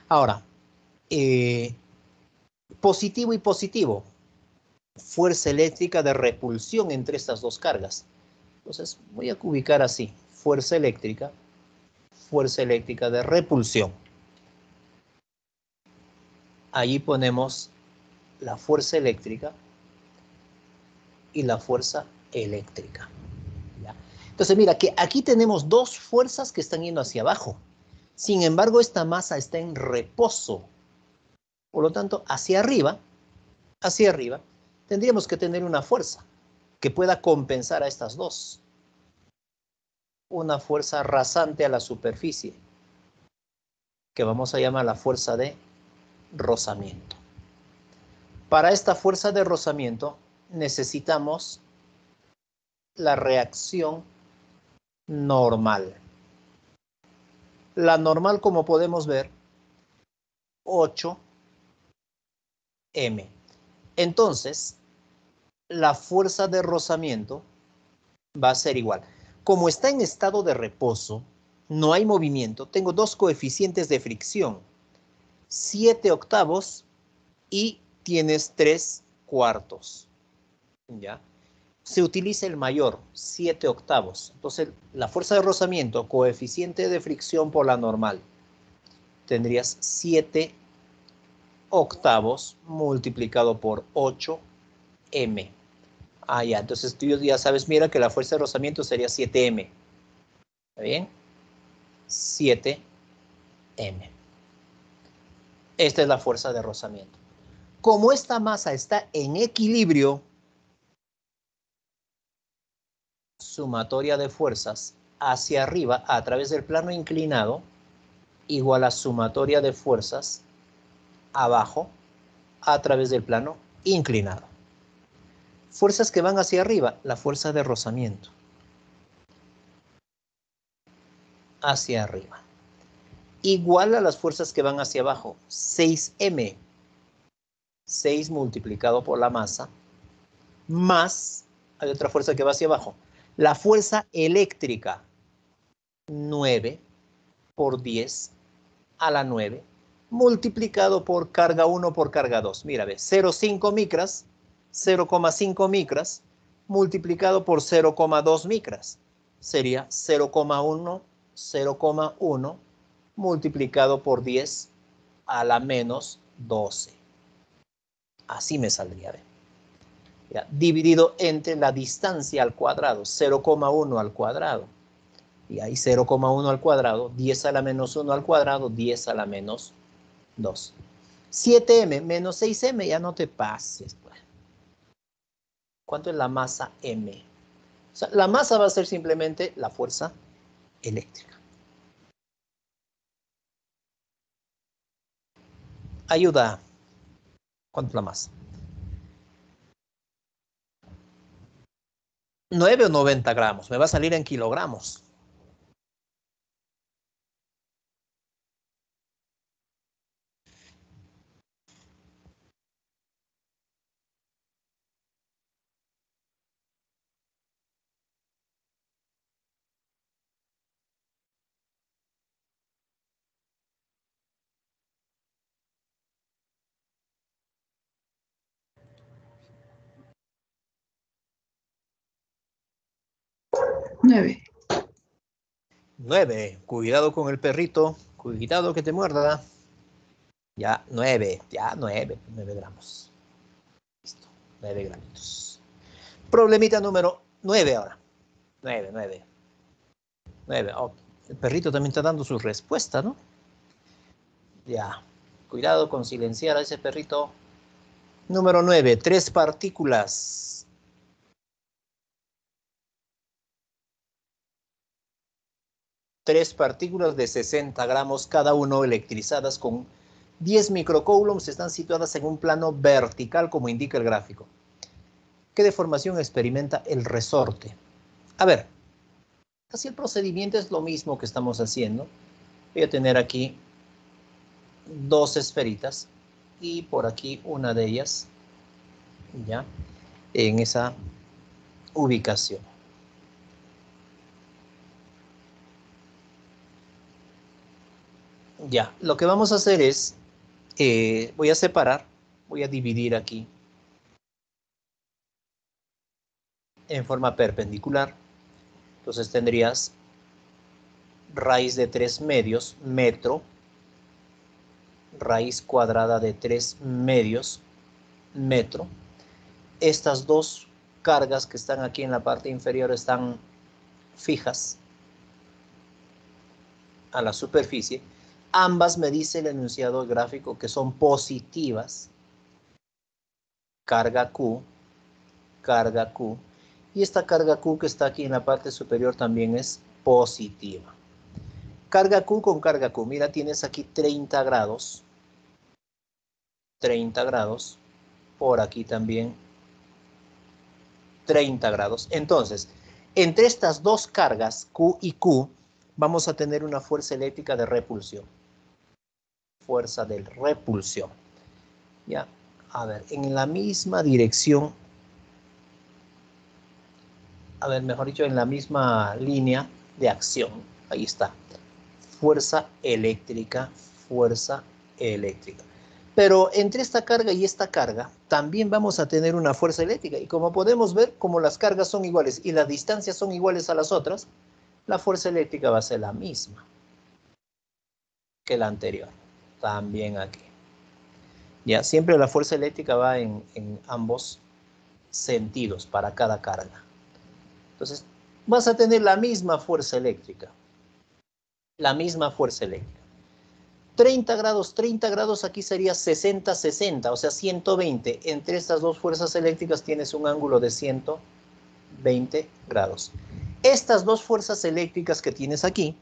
Ahora, positivo y positivo. Fuerza eléctrica de repulsión entre estas dos cargas. Entonces, voy a ubicar así. Fuerza eléctrica de repulsión. Allí ponemos la fuerza eléctrica y la fuerza eléctrica. ¿Ya? Entonces, mira que aquí tenemos dos fuerzas que están yendo hacia abajo. Sin embargo, esta masa está en reposo. Por lo tanto, hacia arriba, tendríamos que tener una fuerza que pueda compensar a estas dos. Una fuerza rasante a la superficie, que vamos a llamar la fuerza de rozamiento. Para esta fuerza de rozamiento necesitamos la reacción normal. La normal, como podemos ver, 8M. Entonces, la fuerza de rozamiento va a ser igual. Como está en estado de reposo, no hay movimiento, tengo dos coeficientes de fricción, 7 octavos y tienes 3 cuartos. ¿Ya? Se utiliza el mayor, 7 octavos. Entonces, la fuerza de rozamiento, coeficiente de fricción por la normal, tendrías 7 octavos multiplicado por 8M. Ah, ya, entonces tú ya sabes, mira que la fuerza de rozamiento sería 7M. ¿Está bien? 7M. Esta es la fuerza de rozamiento. Como esta masa está en equilibrio, sumatoria de fuerzas hacia arriba a través del plano inclinado igual a sumatoria de fuerzas abajo a través del plano inclinado. Fuerzas que van hacia arriba, la fuerza de rozamiento. Hacia arriba. Igual a las fuerzas que van hacia abajo, 6M. 6 multiplicado por la masa, más, hay otra fuerza que va hacia abajo, la fuerza eléctrica, 9 por 10 a la 9, multiplicado por carga 1 por carga 2. Mira, ve, 0,5 micras, 0,5 micras, multiplicado por 0,2 micras. Sería 0,1, 0,1, multiplicado por 10 a la menos 12. Así me saldría, ¿ve? Ya, dividido entre la distancia al cuadrado, 0,1 al cuadrado. Y ahí 0,1 al cuadrado, 10 a la menos 1 al cuadrado, 10 a la menos 2. 7M menos 6M, ya no te pases, pues. ¿Cuánto es la masa M? O sea, la masa va a ser simplemente la fuerza eléctrica. Ayuda. ¿Cuánto es la masa? 9 o 90 gramos. Me va a salir en kilogramos. 9. 9. Cuidado con el perrito. Cuidado que te muerda. Ya, 9. Ya, 9. 9 gramos. Listo. 9 gramitos. Problemita número 9 ahora. 9, 9. 9. Oh, el perrito también está dando su respuesta, ¿no? Ya. Cuidado con silenciar a ese perrito. Número 9. 3 partículas. Tres partículas de 60 gramos cada uno electrizadas con 10 microcoulombs están situadas en un plano vertical como indica el gráfico. ¿Qué deformación experimenta el resorte? A ver, casi el procedimiento es lo mismo que estamos haciendo. Voy a tener aquí dos esferitas y por aquí una de ellas, ya, en esa ubicación. Ya, lo que vamos a hacer es, voy a separar, voy a dividir aquí en forma perpendicular. Entonces tendrías raíz de 3 medios, metro, raíz cuadrada de 3 medios, metro. Estas dos cargas que están aquí en la parte inferior están fijas a la superficie. Ambas me dice el enunciado gráfico que son positivas. Carga Q, carga Q. Y esta carga Q que está aquí en la parte superior también es positiva. Carga Q con carga Q. Mira, tienes aquí 30 grados. 30 grados. Por aquí también 30 grados. Entonces, entre estas dos cargas, Q y Q, vamos a tener una fuerza eléctrica de repulsión. Fuerza de repulsión. Ya, a ver, en la misma dirección, a ver, mejor dicho, en la misma línea de acción. Ahí está. Fuerza eléctrica, fuerza eléctrica. Pero entre esta carga y esta carga, también vamos a tener una fuerza eléctrica. Y como podemos ver, como las cargas son iguales y las distancias son iguales a las otras, la fuerza eléctrica va a ser la misma que la anterior. También aquí. Ya, siempre la fuerza eléctrica va en ambos sentidos para cada carga. Entonces, vas a tener la misma fuerza eléctrica. La misma fuerza eléctrica. 30 grados aquí sería 60, 60, o sea 120. Entre estas dos fuerzas eléctricas tienes un ángulo de 120 grados. Estas dos fuerzas eléctricas que tienes aquí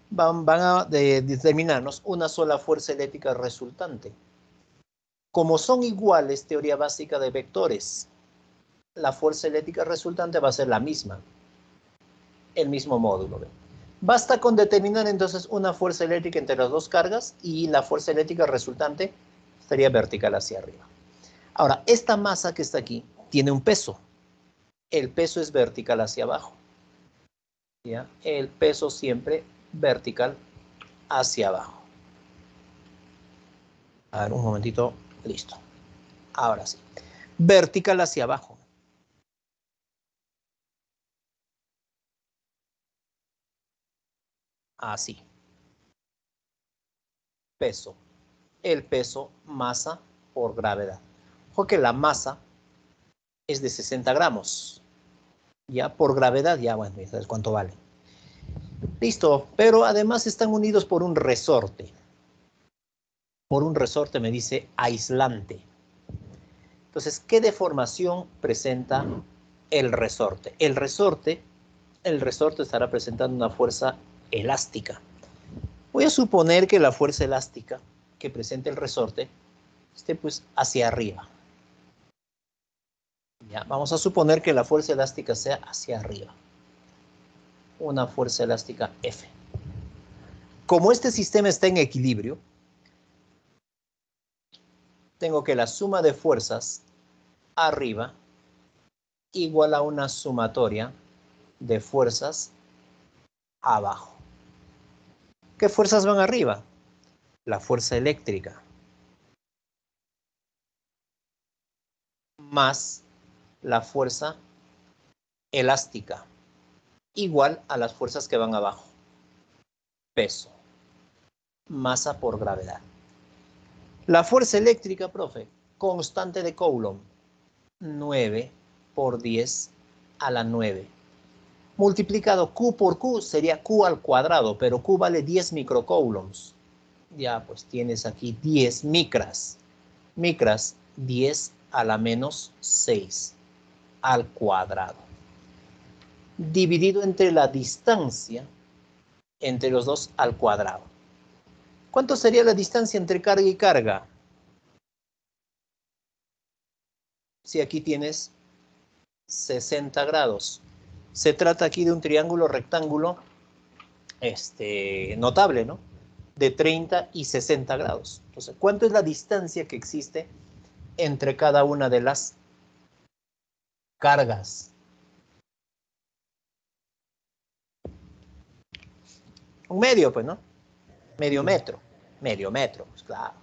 van a determinarnos una sola fuerza eléctrica resultante. Como son iguales, teoría básica de vectores, la fuerza eléctrica resultante va a ser la misma, el mismo módulo. ¿Ve? Basta con determinar entonces una fuerza eléctrica entre las dos cargas y la fuerza eléctrica resultante estaría vertical hacia arriba. Ahora, esta masa que está aquí tiene un peso. El peso es vertical hacia abajo. ¿Ya? El peso siempre vertical hacia abajo. A ver, un momentito. Listo. Ahora sí. Vertical hacia abajo. Así. Peso. El peso, masa por gravedad. Ojo que la masa es de 60 gramos. Ya por gravedad, ya bueno, ya sabes cuánto vale. Listo, pero además están unidos por un resorte. Por un resorte me dice aislante. Entonces, ¿qué deformación presenta el resorte? El resorte estará presentando una fuerza elástica. Voy a suponer que la fuerza elástica que presenta el resorte esté pues hacia arriba. Ya, vamos a suponer que la fuerza elástica sea hacia arriba. Una fuerza elástica F. Como este sistema está en equilibrio, tengo que la suma de fuerzas arriba igual a una sumatoria de fuerzas abajo. ¿Qué fuerzas van arriba? La fuerza eléctrica más la fuerza elástica. igual a las fuerzas que van abajo. Peso. Masa por gravedad. La fuerza eléctrica, profe, constante de Coulomb, 9 por 10 a la 9. Multiplicado Q por Q sería Q al cuadrado, pero Q vale 10 microcoulombs. Ya, pues tienes aquí 10 micras. Micras, 10 a la menos 6 al cuadrado. Dividido entre la distancia entre los dos al cuadrado. ¿Cuánto sería la distancia entre carga y carga? Si aquí tienes 60 grados. Se trata aquí de un triángulo rectángulo notable, ¿no? De 30 y 60 grados. Entonces, ¿cuánto es la distancia que existe entre cada una de las cargas? Un medio, pues, ¿no? Medio metro. Medio metro, pues claro.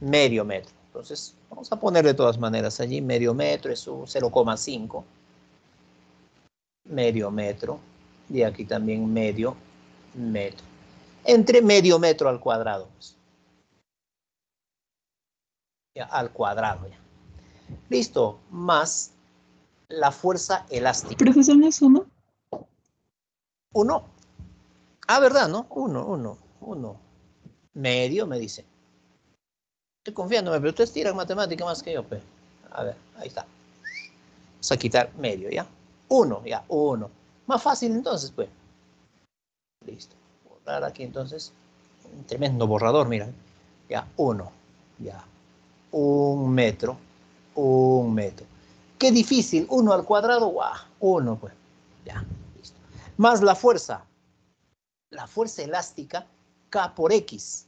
Medio metro. Entonces, vamos a poner de todas maneras allí. Medio metro es un 0,5. Medio metro. Y aquí también medio metro. Entre medio metro al cuadrado. Pues. Ya, al cuadrado. Ya. Listo. Más la fuerza elástica. Profesor, ¿no es uno? 1. Ah, ¿verdad, no? 1. Medio, me dice. Estoy confiándome, pero ustedes tiran matemática más que yo, pues. A ver, ahí está. Vamos a quitar medio, ¿ya? 1, ya, 1. Más fácil entonces, pues. Listo. Borrar aquí entonces. Un tremendo borrador, mira. Ya, 1. Ya. 1 metro. 1 metro. Qué difícil. 1 al cuadrado, guau. 1, pues. Ya, listo. Más la fuerza. La fuerza elástica, K por X.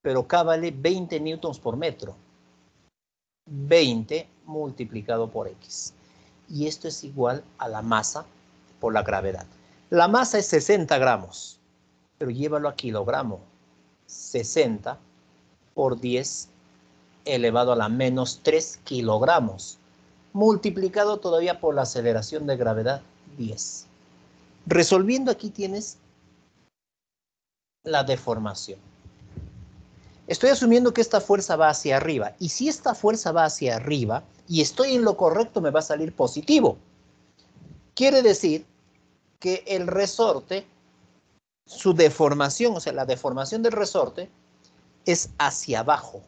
Pero K vale 20 newtons por metro. 20 multiplicado por X. Y esto es igual a la masa por la gravedad. La masa es 60 gramos, pero llévalo a kilogramo. 60 por 10 elevado a la menos 3 kilogramos, multiplicado todavía por la aceleración de gravedad, 10. Resolviendo aquí tienes la deformación. Estoy asumiendo que esta fuerza va hacia arriba. Y si esta fuerza va hacia arriba y estoy en lo correcto, me va a salir positivo. Quiere decir que el resorte, su deformación, o sea, la deformación del resorte, es hacia abajo.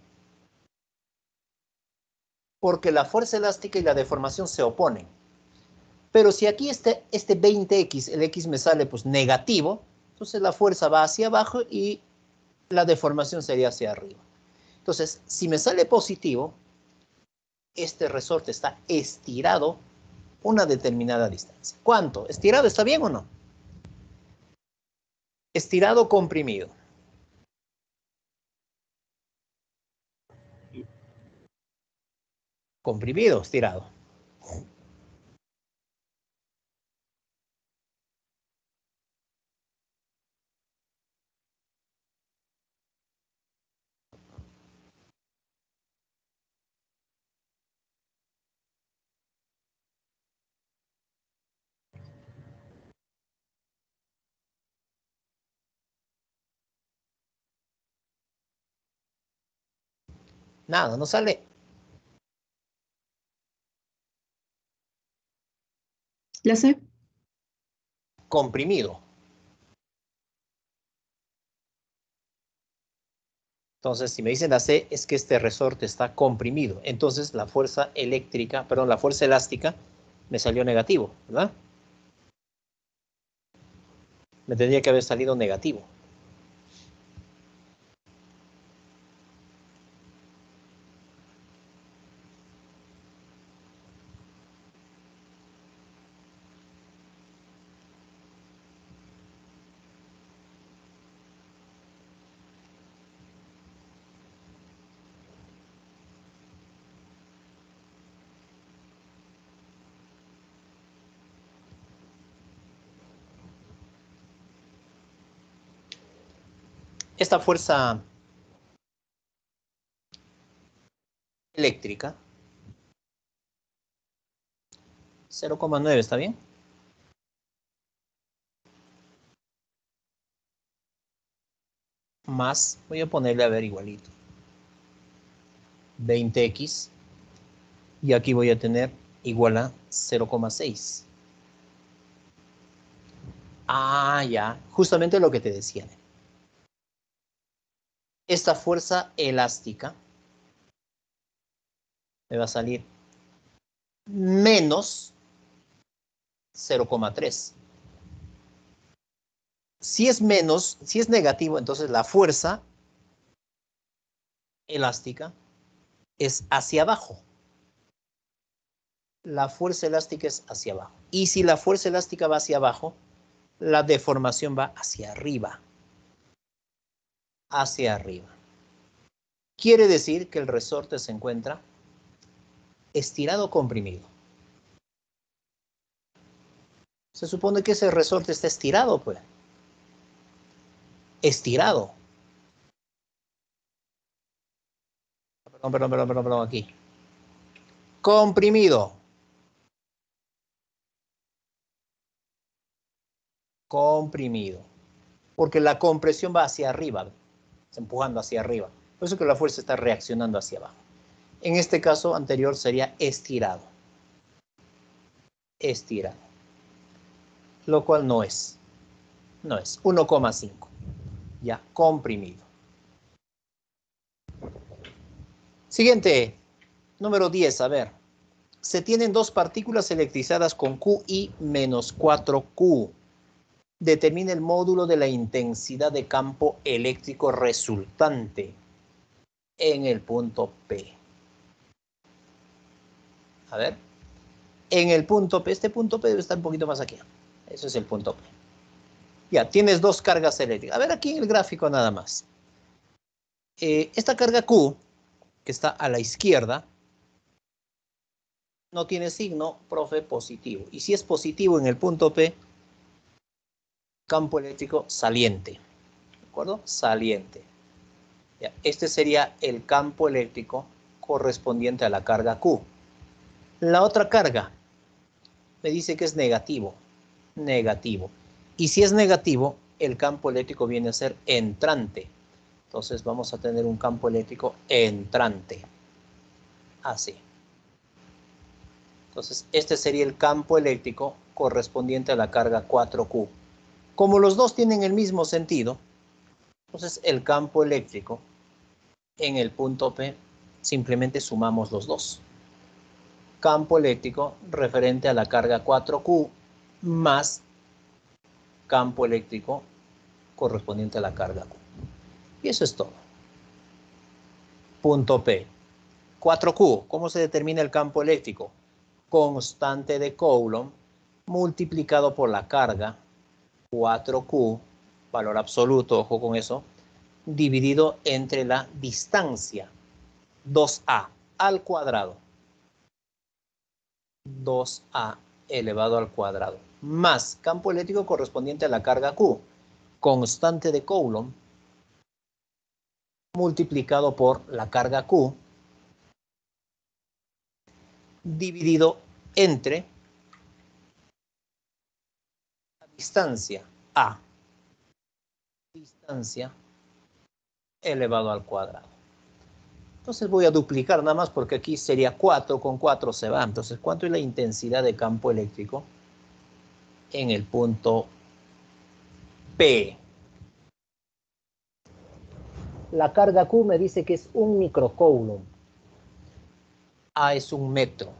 Porque la fuerza elástica y la deformación se oponen. Pero si aquí este 20x, el x me sale pues negativo, entonces la fuerza va hacia abajo y la deformación sería hacia arriba. Entonces, si me sale positivo, este resorte está estirado una determinada distancia. ¿Cuánto? ¿Estirado está bien o no? Estirado o comprimido. Comprimido, estirado. Nada, no sale. La sé. Comprimido. Entonces, si me dicen la C, es que este resorte está comprimido. Entonces, la fuerza eléctrica, perdón, la fuerza elástica me salió negativo, ¿verdad? Me tendría que haber salido negativo. Esta fuerza eléctrica, 0,9, ¿está bien? más, voy a ponerle a ver igualito, 20x, y aquí voy a tener igual a 0,6. Ah, ya, justamente lo que te decía. Esta fuerza elástica me va a salir menos 0,3. Si es menos, si es negativo, entonces la fuerza elástica es hacia abajo. La fuerza elástica es hacia abajo. Y si la fuerza elástica va hacia abajo, la deformación va hacia arriba. Hacia arriba. Quiere decir que el resorte se encuentra estirado o comprimido. Se supone que ese resorte está estirado, pues. Estirado. Perdón, aquí. Comprimido. Comprimido. Porque la compresión va hacia arriba, está empujando hacia arriba. Por eso que la fuerza está reaccionando hacia abajo. En este caso anterior sería estirado. Estirado. Lo cual no es. No es. 1,5. Ya, comprimido. Siguiente. Número 10, a ver. Se tienen dos partículas electrizadas con QI menos 4Q. Determina el módulo de la intensidad de campo eléctrico resultante en el punto P. A ver. En el punto P, este punto P debe estar un poquito más aquí. Eso es el punto P. Ya, tienes dos cargas eléctricas. A ver aquí en el gráfico nada más. Esta carga Q, que está a la izquierda, no tiene signo, profe, positivo. Y si es positivo en el punto P, campo eléctrico saliente. ¿De acuerdo? Saliente. Ya, este sería el campo eléctrico correspondiente a la carga Q. La otra carga me dice que es negativo. Negativo. Y si es negativo, el campo eléctrico viene a ser entrante. Entonces vamos a tener un campo eléctrico entrante. Así. Entonces este sería el campo eléctrico correspondiente a la carga 4Q. Como los dos tienen el mismo sentido, entonces el campo eléctrico en el punto P simplemente sumamos los dos. Campo eléctrico referente a la carga 4Q más campo eléctrico correspondiente a la carga Q. Y eso es todo. Punto P. 4Q. ¿Cómo se determina el campo eléctrico? Constante de Coulomb multiplicado por la carga 4Q, valor absoluto, ojo con eso, dividido entre la distancia 2A al cuadrado. 2A elevado al cuadrado. Más campo eléctrico correspondiente a la carga Q. Constante de Coulomb multiplicado por la carga Q dividido entre la distancia A. Distancia elevado al cuadrado. Entonces voy a duplicar nada más porque aquí sería 4 con 4 se va. Entonces, ¿cuánto es la intensidad de campo eléctrico en el punto P? La carga Q me dice que es 1 microcoulomb. A es 1 metro.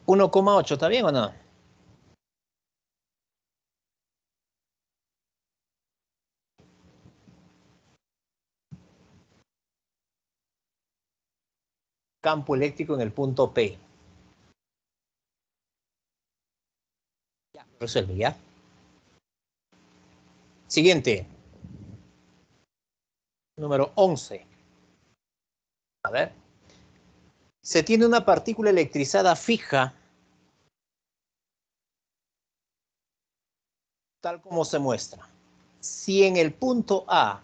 ¿1,8 está bien o no? Campo eléctrico en el punto P. Ya, resuelve ya. Siguiente. Número 11. A ver. Se tiene una partícula electrizada fija, tal como se muestra. Si en el punto A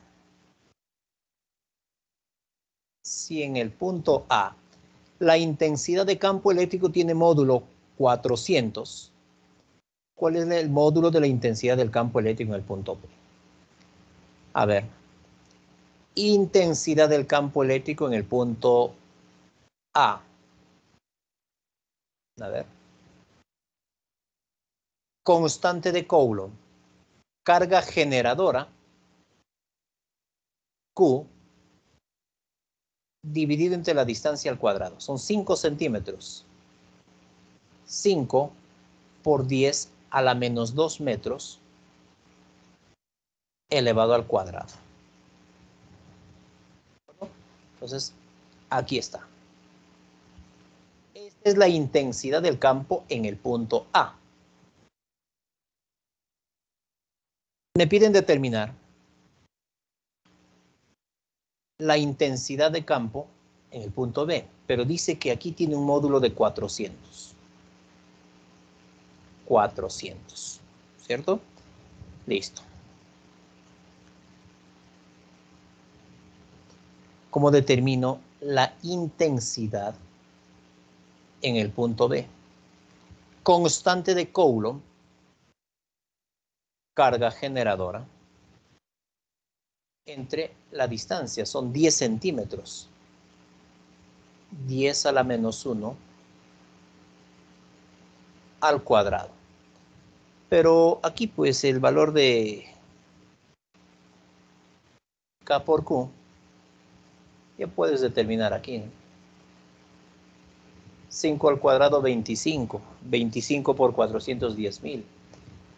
si en el punto A la intensidad de campo eléctrico tiene módulo 400, ¿cuál es el módulo de la intensidad del campo eléctrico en el punto B? A ver, intensidad del campo eléctrico en el punto A. A ver. Constante de Coulomb. Carga generadora, Q, dividido entre la distancia al cuadrado. Son 5 centímetros. 5 por 10 a la menos 2 metros elevado al cuadrado. Entonces, aquí está. Esta es la intensidad del campo en el punto A. Me piden determinar la intensidad de campo en el punto B, pero dice que aquí tiene un módulo de 400. 400, ¿cierto? Listo. ¿Cómo determino la intensidad en el punto B? Constante de Coulomb, carga generadora, entre la distancia, son 10 centímetros. 10 a la menos 1 al cuadrado. Pero aquí pues el valor de K por Q ya puedes determinar aquí, ¿no? 5 al cuadrado 25. 25 por 410.000.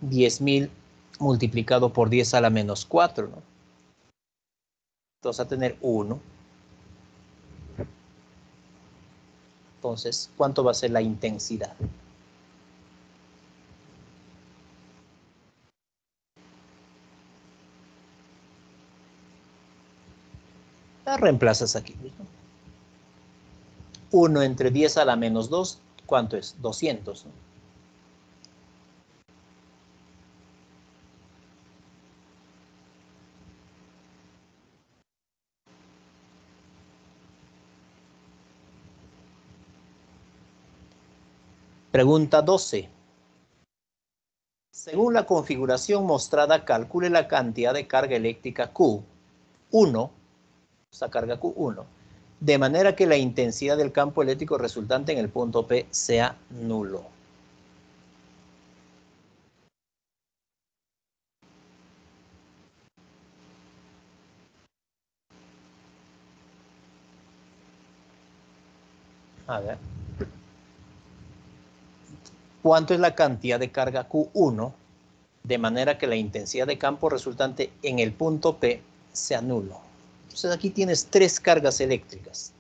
10.000 multiplicado por 10 a la menos 4, ¿no? Entonces a tener 1. Entonces, ¿cuánto va a ser la intensidad? La reemplazas aquí. 1 entre 10 a la menos 2, ¿cuánto es? 200, ¿no? Pregunta 12. Según la configuración mostrada, calcule la cantidad de carga eléctrica Q1, esta carga Q1, de manera que la intensidad del campo eléctrico resultante en el punto P sea nulo. A ver. ¿Cuánto es la cantidad de carga Q1 de manera que la intensidad de campo resultante en el punto P sea nulo? Entonces aquí tienes 3 cargas eléctricas.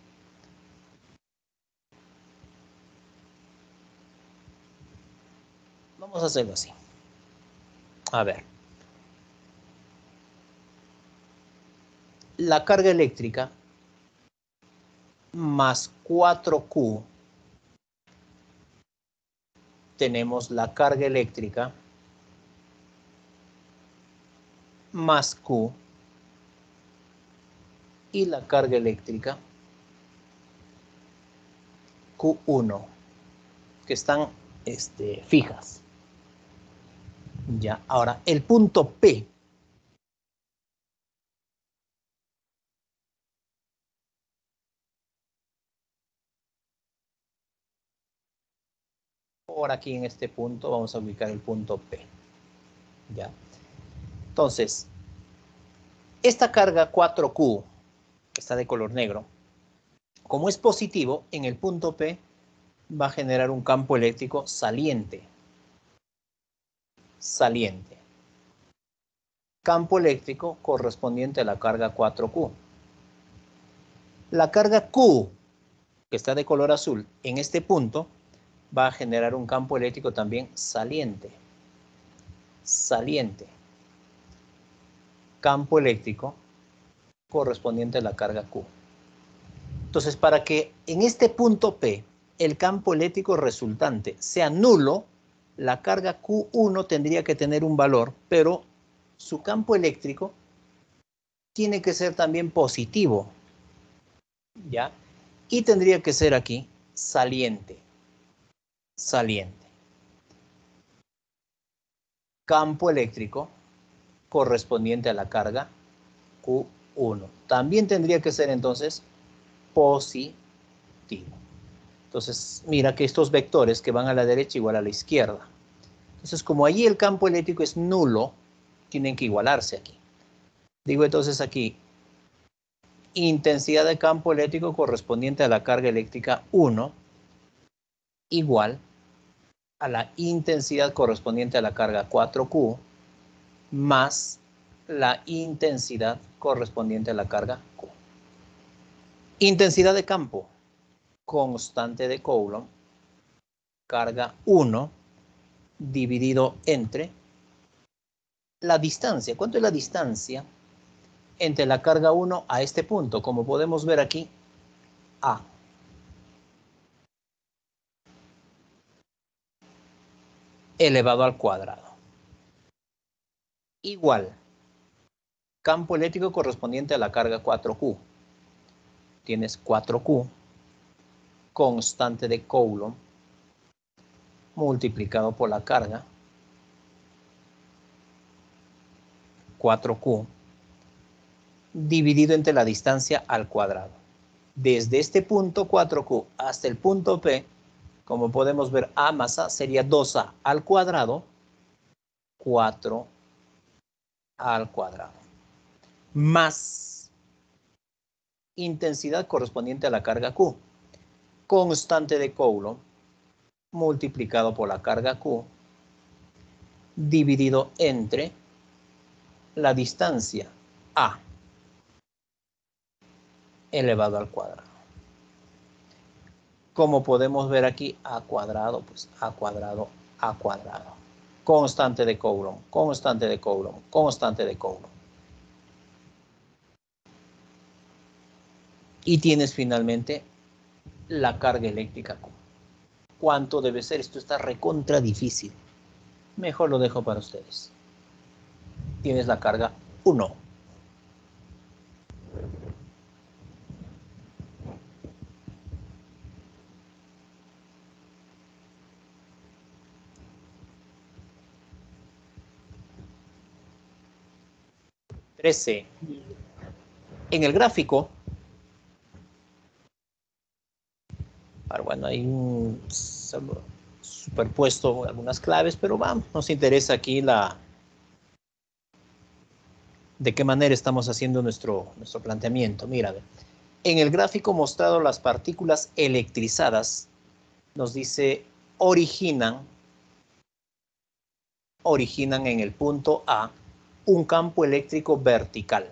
Vamos a hacerlo así. A ver. La carga eléctrica más 4Q. Tenemos la carga eléctrica más Q y la carga eléctrica Q1, que están fijas. Ya, ahora el punto P. Por aquí en este punto vamos a ubicar el punto P. Ya. Entonces, esta carga 4Q, que está de color negro, como es positivo, en el punto P va a generar un campo eléctrico saliente. Saliente. Campo eléctrico correspondiente a la carga 4Q. La carga Q, que está de color azul, en este punto va a generar un campo eléctrico también saliente. Saliente. Campo eléctrico correspondiente a la carga Q. Entonces, para que en este punto P el campo eléctrico resultante sea nulo, la carga Q1 tendría que tener un valor, pero su campo eléctrico tiene que ser también positivo. ¿ya? Y tendría que ser aquí saliente. Saliente. Campo eléctrico correspondiente a la carga Q1. También tendría que ser entonces positivo. Entonces, mira que estos vectores que van a la derecha igual a la izquierda. Entonces, como allí el campo eléctrico es nulo, tienen que igualarse aquí. Digo entonces aquí, intensidad de campo eléctrico correspondiente a la carga eléctrica 1 igual a la intensidad correspondiente a la carga 4Q más la intensidad correspondiente a la carga Q. Intensidad de campo, constante de Coulomb, carga 1 dividido entre la distancia. ¿Cuánto es la distancia entre la carga 1 a este punto? Como podemos ver aquí, A. Elevado al cuadrado. Igual, campo eléctrico correspondiente a la carga 4Q. Tienes 4Q, constante de Coulomb, multiplicado por la carga, 4Q, dividido entre la distancia al cuadrado. Desde este punto 4Q hasta el punto P, como podemos ver, A más A sería 2A al cuadrado, 4 al cuadrado, más intensidad correspondiente a la carga Q, constante de Coulomb, multiplicado por la carga Q, dividido entre la distancia A elevado al cuadrado. Como podemos ver aquí, A cuadrado, pues A cuadrado, A cuadrado. Constante de Coulomb, constante de Coulomb, constante de Coulomb. Y tienes finalmente la carga eléctrica Q. ¿Cuánto debe ser? Esto está recontra difícil. Mejor lo dejo para ustedes. Tienes la carga 1. En el gráfico, bueno, hay un superpuesto algunas claves, pero vamos, nos interesa aquí de qué manera estamos haciendo nuestro planteamiento. Mira, en el gráfico mostrado las partículas electrizadas, nos dice originan en el punto A un campo eléctrico vertical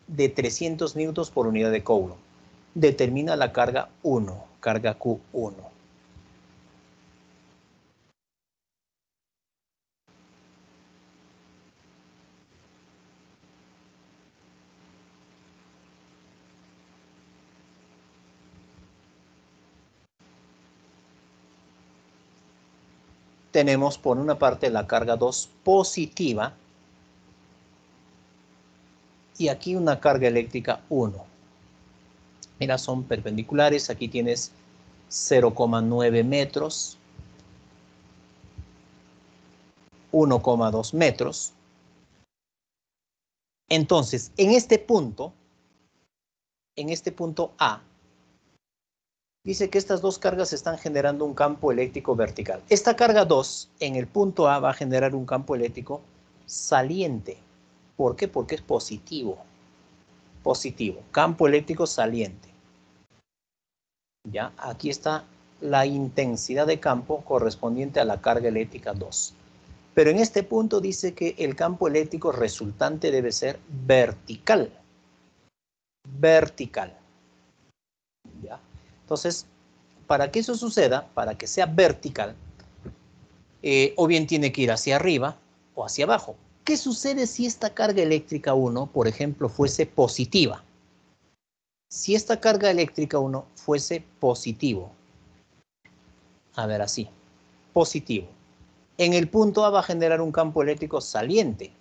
de 300 newtons por unidad de Coulomb. Determina la carga 1, carga Q1. Tenemos por una parte la carga 2 positiva y aquí una carga eléctrica 1. Mira, son perpendiculares. Aquí tienes 0,9 metros, 1,2 metros. Entonces, en este punto A, dice que estas dos cargas están generando un campo eléctrico vertical. Esta carga 2 en el punto A va a generar un campo eléctrico saliente. ¿Por qué? Porque es positivo. Positivo, campo eléctrico saliente. Ya, aquí está la intensidad de campo correspondiente a la carga eléctrica 2. Pero en este punto dice que el campo eléctrico resultante debe ser vertical. Vertical. ¿Ya? Entonces, para que eso suceda, para que sea vertical, o bien tiene que ir hacia arriba o hacia abajo. ¿Qué sucede si esta carga eléctrica 1, por ejemplo, fuese positiva? Si esta carga eléctrica 1 fuese positivo, a ver así, positivo, en el punto A va a generar un campo eléctrico saliente.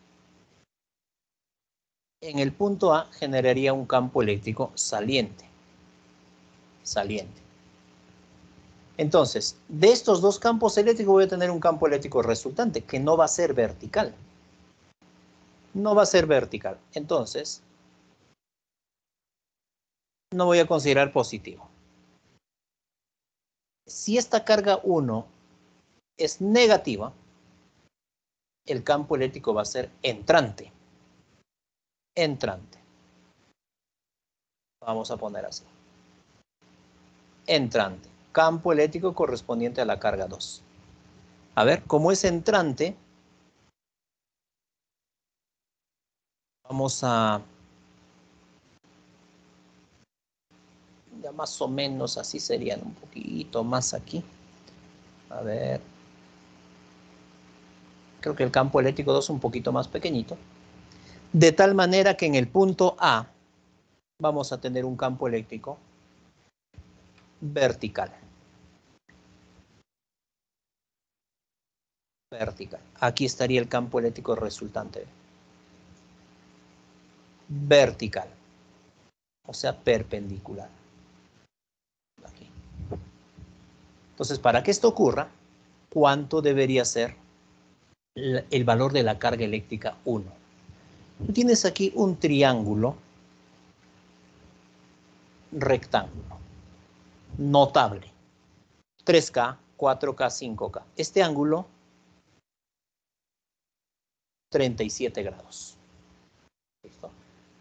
En el punto A generaría un campo eléctrico saliente. saliente. Entonces, de estos dos campos eléctricos voy a tener un campo eléctrico resultante que no va a ser vertical. No va a ser vertical. Entonces, no voy a considerar positivo. Si esta carga 1 es negativa, el campo eléctrico va a ser entrante. Entrante. Vamos a poner así. Entrante. Campo eléctrico correspondiente a la carga 2. A ver, como es entrante, vamos a... ya más o menos así serían, un poquito más aquí. A ver. Creo que el campo eléctrico 2 es un poquito más pequeñito. De tal manera que en el punto A vamos a tener un campo eléctrico vertical. Vertical. Aquí estaría el campo eléctrico resultante. Vertical. O sea, perpendicular. Aquí. Entonces, para que esto ocurra, ¿cuánto debería ser el valor de la carga eléctrica 1? Tú tienes aquí un triángulo rectángulo. Notable. 3K, 4K, 5K. Este ángulo, 37 grados. ¿Listo?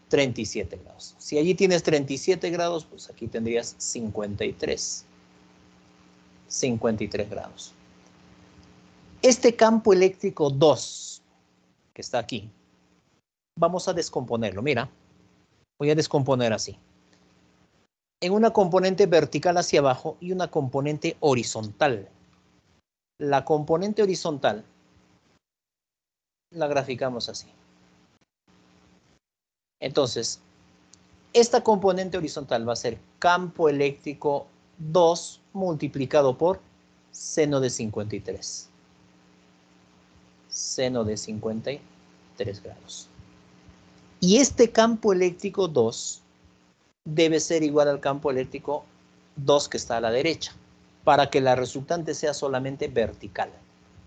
37 grados. Si allí tienes 37 grados, pues aquí tendrías 53. 53 grados. Este campo eléctrico 2, que está aquí, vamos a descomponerlo. Mira, voy a descomponer así. En una componente vertical hacia abajo y una componente horizontal. La componente horizontal la graficamos así. Entonces, esta componente horizontal va a ser campo eléctrico 2 multiplicado por seno de 53. Seno de 53 grados. Y este campo eléctrico 2 debe ser igual al campo eléctrico 2 que está a la derecha, para que la resultante sea solamente vertical.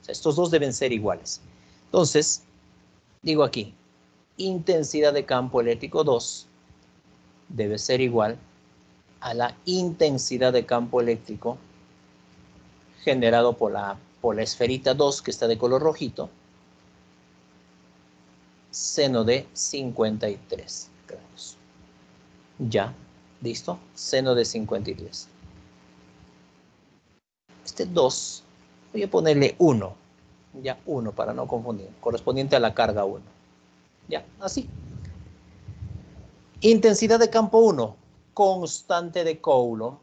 O sea, estos dos deben ser iguales. Entonces, digo aquí, intensidad de campo eléctrico 2 debe ser igual a la intensidad de campo eléctrico generado por la esferita 2 que está de color rojito, seno de 53 grados. Ya, ¿listo? Seno de 53. Este 2, voy a ponerle 1. Ya, 1 para no confundir. Correspondiente a la carga 1. Ya, así. Intensidad de campo 1. Constante de Coulomb.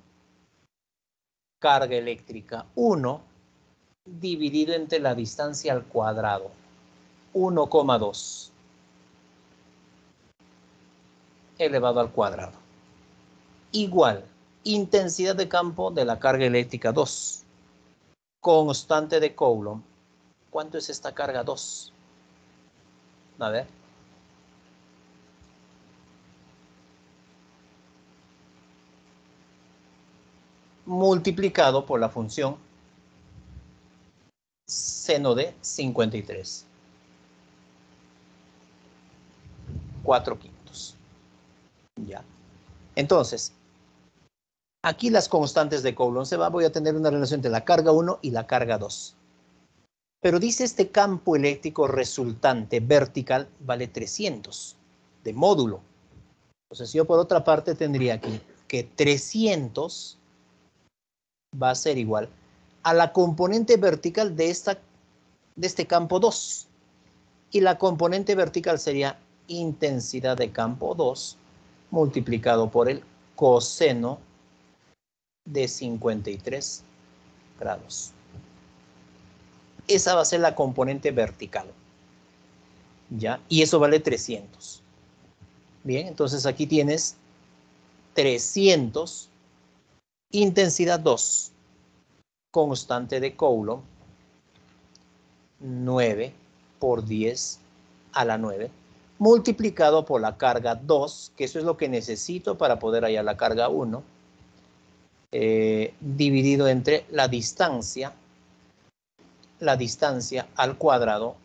Carga eléctrica 1 dividido entre la distancia al cuadrado. 1,2 elevado al cuadrado. Igual, intensidad de campo de la carga eléctrica 2. Constante de Coulomb. ¿Cuánto es esta carga 2? A ver. Multiplicado por la función seno de 53. 4/5. Ya. Entonces, aquí las constantes de Coulomb se va. Voy a tener una relación entre la carga 1 y la carga 2. Pero dice este campo eléctrico resultante vertical vale 300 de módulo. Entonces yo por otra parte tendría aquí que 300 va a ser igual a la componente vertical de este campo 2. Y la componente vertical sería intensidad de campo 2 multiplicado por el coseno de 53 grados. Esa va a ser la componente vertical. ¿Ya? Y eso vale 300. Bien, entonces aquí tienes 300, intensidad 2, constante de Coulomb, 9 por 10 a la 9, multiplicado por la carga 2, que eso es lo que necesito para poder hallar la carga 1, dividido entre la distancia al cuadrado,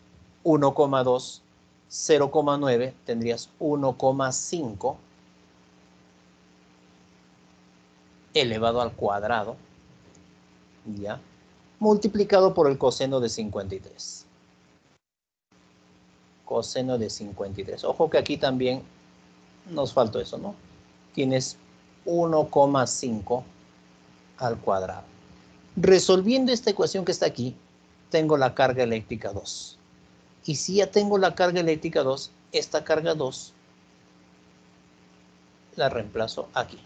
1,2, 0,9, tendrías 1,5 elevado al cuadrado, ¿ya? Multiplicado por el coseno de 53. Coseno de 53. Ojo que aquí también nos faltó eso, ¿no? Tienes 1,5 al cuadrado. Resolviendo esta ecuación que está aquí, tengo la carga eléctrica 2. Y si ya tengo la carga eléctrica 2, esta carga 2 la reemplazo aquí,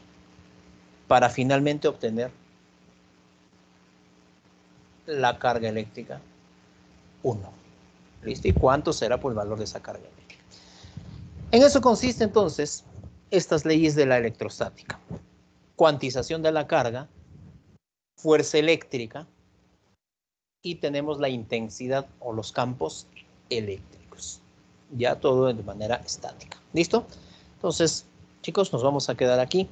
para finalmente obtener la carga eléctrica 1. ¿Listo? ¿Y cuánto será por el valor de esa carga eléctrica? En eso consiste entonces estas leyes de la electrostática. Cuantización de la carga, fuerza eléctrica, y tenemos la intensidad o los campos eléctricos. Ya todo de manera estática. ¿Listo? Entonces, chicos, nos vamos a quedar aquí.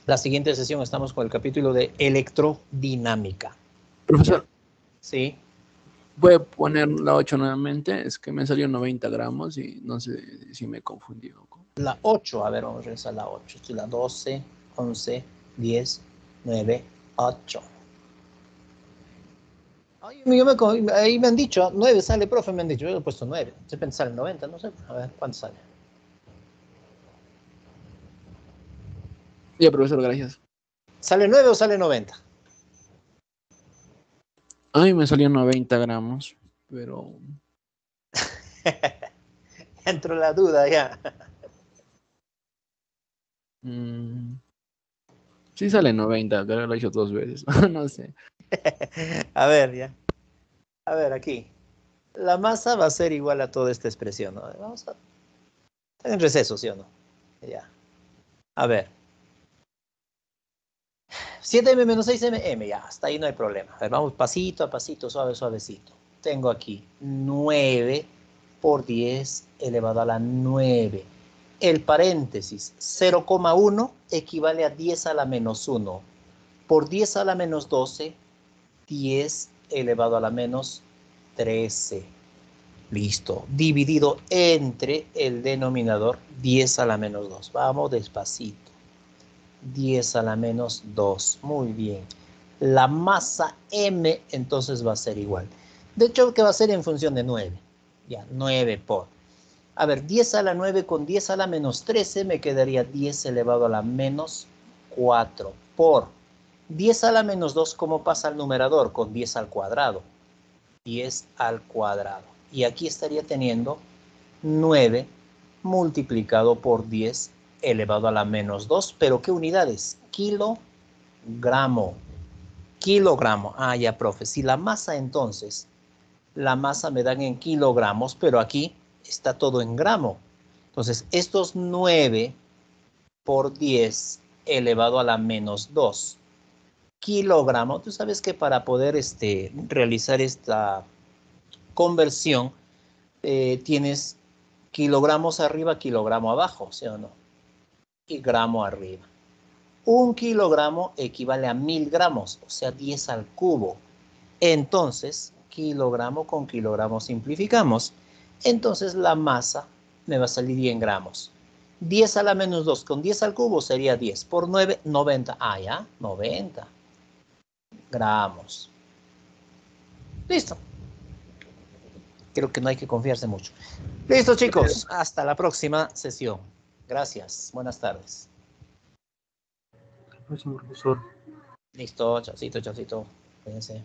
La siguiente sesión estamos con el capítulo de electrodinámica. Profesor, Sí. voy a poner la 8 nuevamente. Es que me salió 90 gramos y no sé si me confundí. La 8, a ver, vamos a regresar a la 8. Estoy la 12, 11, 10, 9, 8. Ahí me han dicho, 9 sale, profe, me han dicho, yo he puesto 9. Se pensar en 90, no sé, a ver, ¿cuánto sale? Ya, profesor, gracias. ¿Sale 9 o sale 90? Ay, me salió 90 gramos, pero... Entró la duda ya. Sí sale 90, pero lo he hecho 2 veces. No sé. A ver, ya. A ver, aquí. La masa va a ser igual a toda esta expresión, ¿no? Vamos a... Está en receso, ¿sí o no? Ya. A ver. 7m menos 6m, ya, hasta ahí no hay problema. A ver, vamos pasito a pasito, suave, suavecito. Tengo aquí 9 por 10 elevado a la 9. El paréntesis 0,1 equivale a 10 a la menos 1. Por 10 a la menos 12, 10 elevado a la menos 13. Listo. Dividido entre el denominador 10 a la menos 2. Vamos despacito. 10 a la menos 2. Muy bien. La masa M entonces va a ser igual. De hecho, que va a ser en función de 9. Ya, 9 por. A ver, 10 a la 9 con 10 a la menos 13 me quedaría 10 elevado a la menos 4 por 10 a la menos 2, ¿cómo pasa al numerador? Con 10 al cuadrado. 10 al cuadrado. Y aquí estaría teniendo 9 multiplicado por 10 elevado a la menos 2. ¿Pero qué unidades? Kilogramo. Kilogramo. Ah, ya, profe. Si la masa entonces, la masa me dan en kilogramos, pero aquí está todo en gramo. Entonces, estos 9 por 10 elevado a la menos 2 kilogramos. Tú sabes que para poder realizar esta conversión, tienes kilogramos arriba, kilogramo abajo, ¿sí o no? Y gramo arriba. 1 kilogramo equivale a 1000 gramos, o sea, 10 al cubo. Entonces, kilogramo con kilogramo simplificamos. Entonces, la masa me va a salir 10 gramos. 10 a la menos 2 con 10 al cubo sería 10. Por 9, 90. Ah, ya, 90 gramos. Listo. Creo que no hay que confiarse mucho. Listo, chicos. Hasta la próxima sesión. Gracias. Buenas tardes. Próximo profesor. Listo. Chaucito, chaucito. Cuídense.